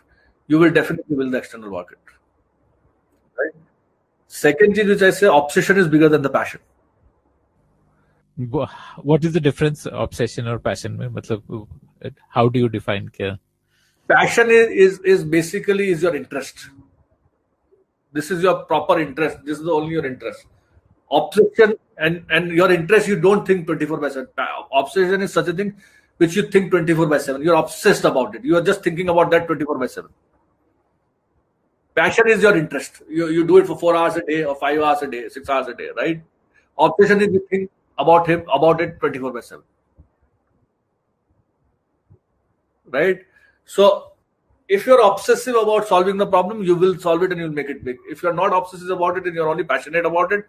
you will definitely build the external market, right? Second thing which I say, obsession is bigger than the passion. What is the difference, obsession or passion में? मतलब how do you define क्या? Passion is basically is your interest. This is your proper interest. This is only your interest. Obsession and your interest, you don't think 24/7. Obsession is such a thing which you think 24/7. You're obsessed about it. You are just thinking about that 24/7. Passion is your interest. You do it for 4 hours a day or 5 hours a day, 6 hours a day, right? Obsession is you think about it 24/7. Right? So if you're obsessive about solving the problem, you will solve it and you'll make it big. If you're not obsessive about it and you're only passionate about it,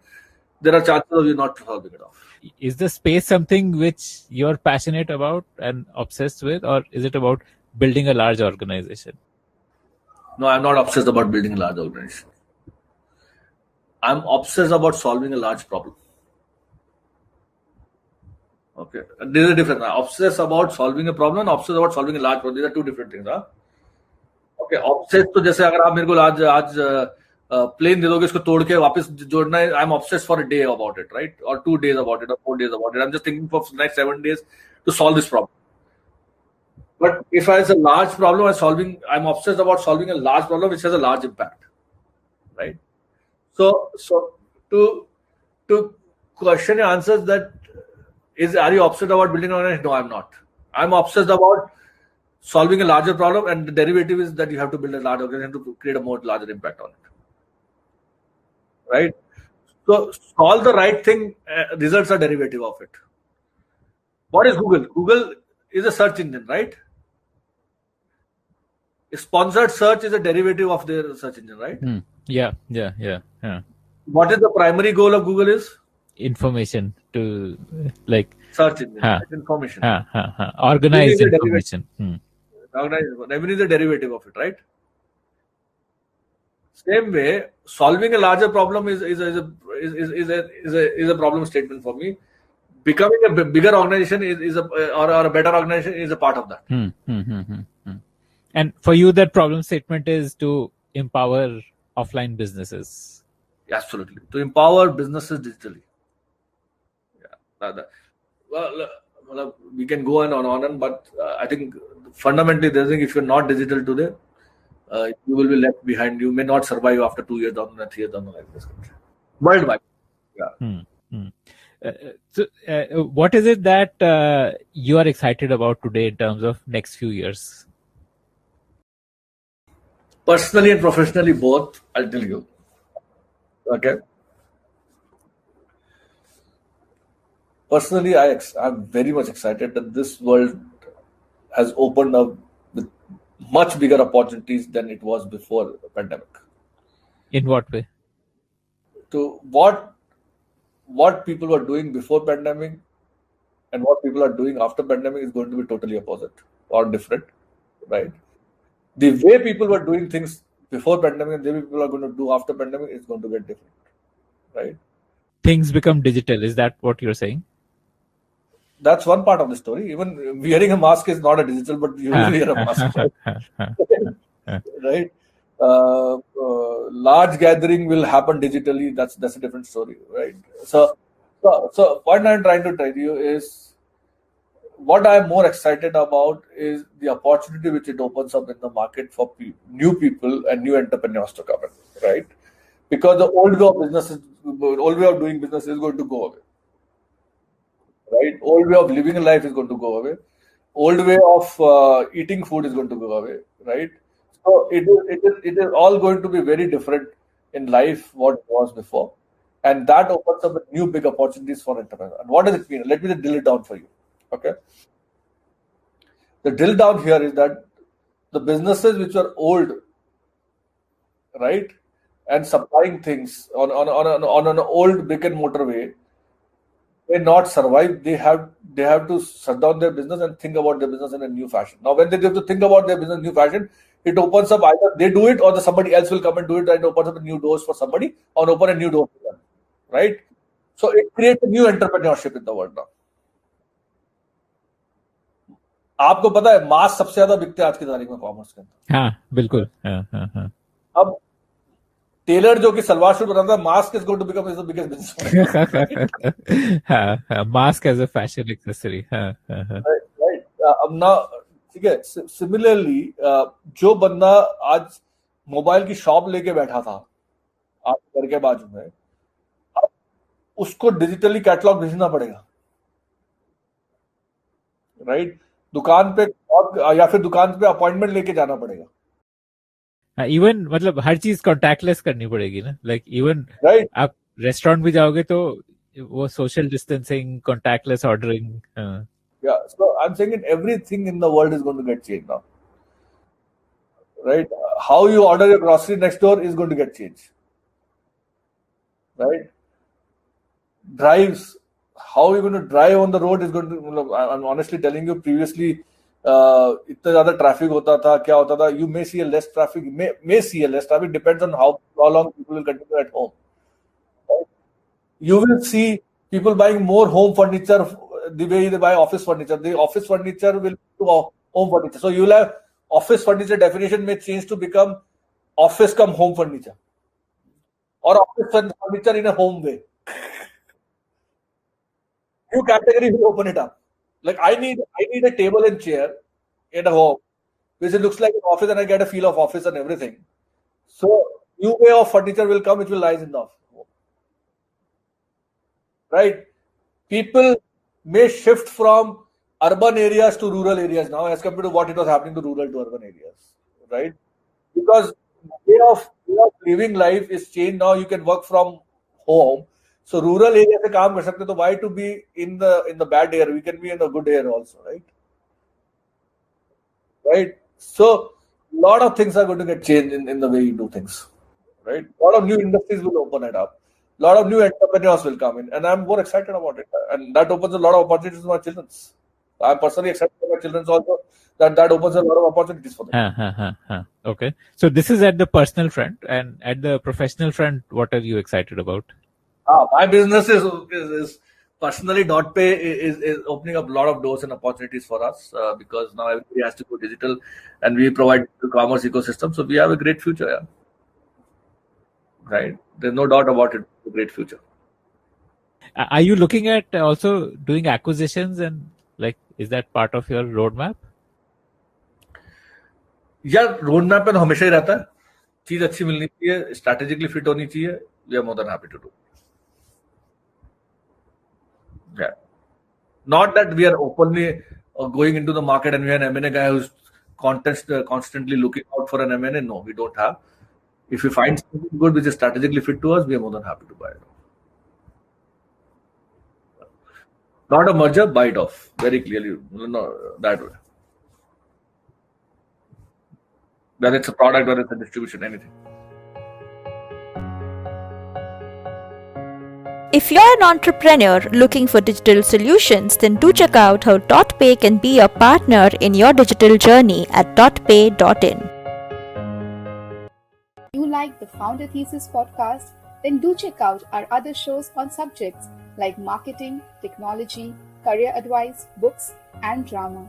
there are chances of you not solving it off. Is the space something which you're passionate about and obsessed with, or is it about building a large organization? No, I'm not obsessed about building a large organization. I'm obsessed about solving a large problem. Okay, there's a difference. I'm obsessed about solving a problem and obsessed about solving a large problem. These are two different things. Huh? Okay, obsessed तो जैसे अगर आप मेरे को आज plane दे दोगे इसको तोड़ के वापस जोड़ना है, I'm obsessed for a day about it, right? Or 2 days about it, or 4 days about it. I'm just thinking for the next 7 days to solve this problem. But if it's a large problem, I'm obsessed about solving a large problem which has a large impact, right? So to question your answers that are you obsessed about building an organization? No, I'm not. I'm obsessed about solving a larger problem, and the derivative is that you have to build a large organization to create a more larger impact on it, right? So solve the right thing, results are derivative of it. What is Google? Google is a search engine, right? Sponsored search is a derivative of their search engine, right? Yeah. What is the primary goal of Google is? Information to like search engine, information. Organized information. Revenue is a derivative of it, right? Same way, solving a larger problem is a problem statement for me. Becoming a bigger organization or a better organization is a part of that. And for you, that problem statement is to empower offline businesses. Absolutely, to empower businesses digitally. Well, we can go on, but I think fundamentally, if you're not digital today, you will be left behind. You may not survive after 2 years down the 3 years down the line in this country. Worldwide. Yeah. So, what is it that you are excited about today in terms of next few years? Personally and professionally, both. I'll tell you. Okay. Personally, I'm very much excited that this world has opened up with much bigger opportunities than it was before the pandemic. In what way? To what people were doing before pandemic and what people are doing after pandemic is going to be totally opposite or different, right? The way people were doing things before pandemic and the way people are going to do after pandemic is going to get different, right? Things become digital. Is that what you're saying? That's one part of the story. Even wearing a mask is not a digital, but you will wear a mask, right? Large gathering will happen digitally. That's a different story, right? So what I'm trying to tell you is what I'm more excited about is the opportunity which it opens up in the market for new people and new entrepreneurs to come in, right? Because the old way of doing business is going to go away. Right, old way of living a life is going to go away. Old way of eating food is going to go away. Right, so it is all going to be very different in life what it was before, and that opens up new big opportunities for entrepreneurs. And what does it mean? Let me drill it down for you. Okay, the drill down here is that the businesses which are old, right, and supplying things on an old brick and mortar way, may not survive. They have to shut down their business and think about their business in a new fashion. Now, when they have to think about their business in a new fashion, it opens up either they do it or somebody else will come and do it, and opens up new doors for somebody or open a new door for them, right? So it creates a new entrepreneurship in the world now. आपको पता है mask सबसे ज्यादा बिकते हैं आज की तारीख में कॉमर्स के अंदर. हाँ, बिल्कुल. हाँ. अब टेलर जो कि सलवार सूट बनाता है, mask is going to become the biggest business. Mask as a fashion accessory. Right. Now ठीक है. सिमिलरली जो बंदा आज मोबाइल की शॉप लेके बैठा था आपके घर के बाजू में, अब उसको डिजिटली कैटलॉग भेजना पड़ेगा, राइट. दुकान पे या फिर दुकान पे अपॉइंटमेंट लेके जाना पड़ेगा. इवन मतलब हर चीज कॉन्टैक्टलेस करनी पड़ेगी ना, लाइक इवन राइट. आप रेस्टोरेंट भी जाओगे तो वो social distancing, contactless ordering. Yeah, so I'm saying everything in the world is going to get changed now, right? How you order your grocery next door is going to get changed, right? Drives, how you're going to drive on the road is going to. I'm honestly telling you, previously, इतना ज़्यादा traffic होता था, क्या होता था? You may see a less traffic, may see a less traffic, depends on how long people will continue at home. Right? You will see people buying more home furniture the way they buy office furniture. The office furniture will to home furniture. So you will have office furniture definition may change to become office come home furniture, or office furniture in a home way. New category will open it up. Like I need a table and chair in a home, which it looks like an office, and I get a feel of office and everything. So new way of furniture will come, which will rise in the home. Right? People may shift from urban areas to rural areas now, as compared to what it was happening to rural to urban areas, right? Because way of living life is changed now. You can work from home, so rural area से काम कर सकते. तो why to be in the bad air? We can be in the good air also, right? Right. So lot of things are going to get changed in the way you do things, right? A lot of new industries will open it up. A lot of new entrepreneurs will come in, and I'm more excited about it. And that opens a lot of opportunities for my children. I'm personally excited for my children also. That opens a lot of opportunities for them. Okay. So this is at the personal front, and at the professional front, what are you excited about? My business is personally DotPe is opening up a lot of doors and opportunities for us because now everybody has to go digital, and we provide the commerce ecosystem. So we have a great future. Yeah. Right. There's no doubt about it. A great future. Are you looking at also doing acquisitions, and like, is that part of your roadmap? यार road map पे तो हमेशा ही रहता है. चीज अच्छी मिलनी चाहिए, स्ट्रेटेजिकली फिट होनी चाहिए. We are more than happy to do. Yeah. Not that we are openly going into the market and we are an M&A guy who's constantly looking out for an M&A. No, we don't have. If we find something good which is strategically fit to us, we are more than happy to buy it. Not a merger, buy it off. Very clearly, no, that way. Whether it's a product, whether it's a distribution, anything. If you're an entrepreneur looking for digital solutions, then do check out how DotPe can be your partner in your digital journey at dotpay.in. You like the Founder Thesis podcast? Then do check out our other shows on subjects like marketing, technology, career advice, books, and drama.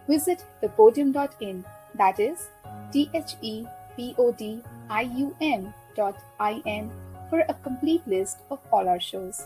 Visit thepodium.in, that is thepodium.in, for a complete list of all our shows.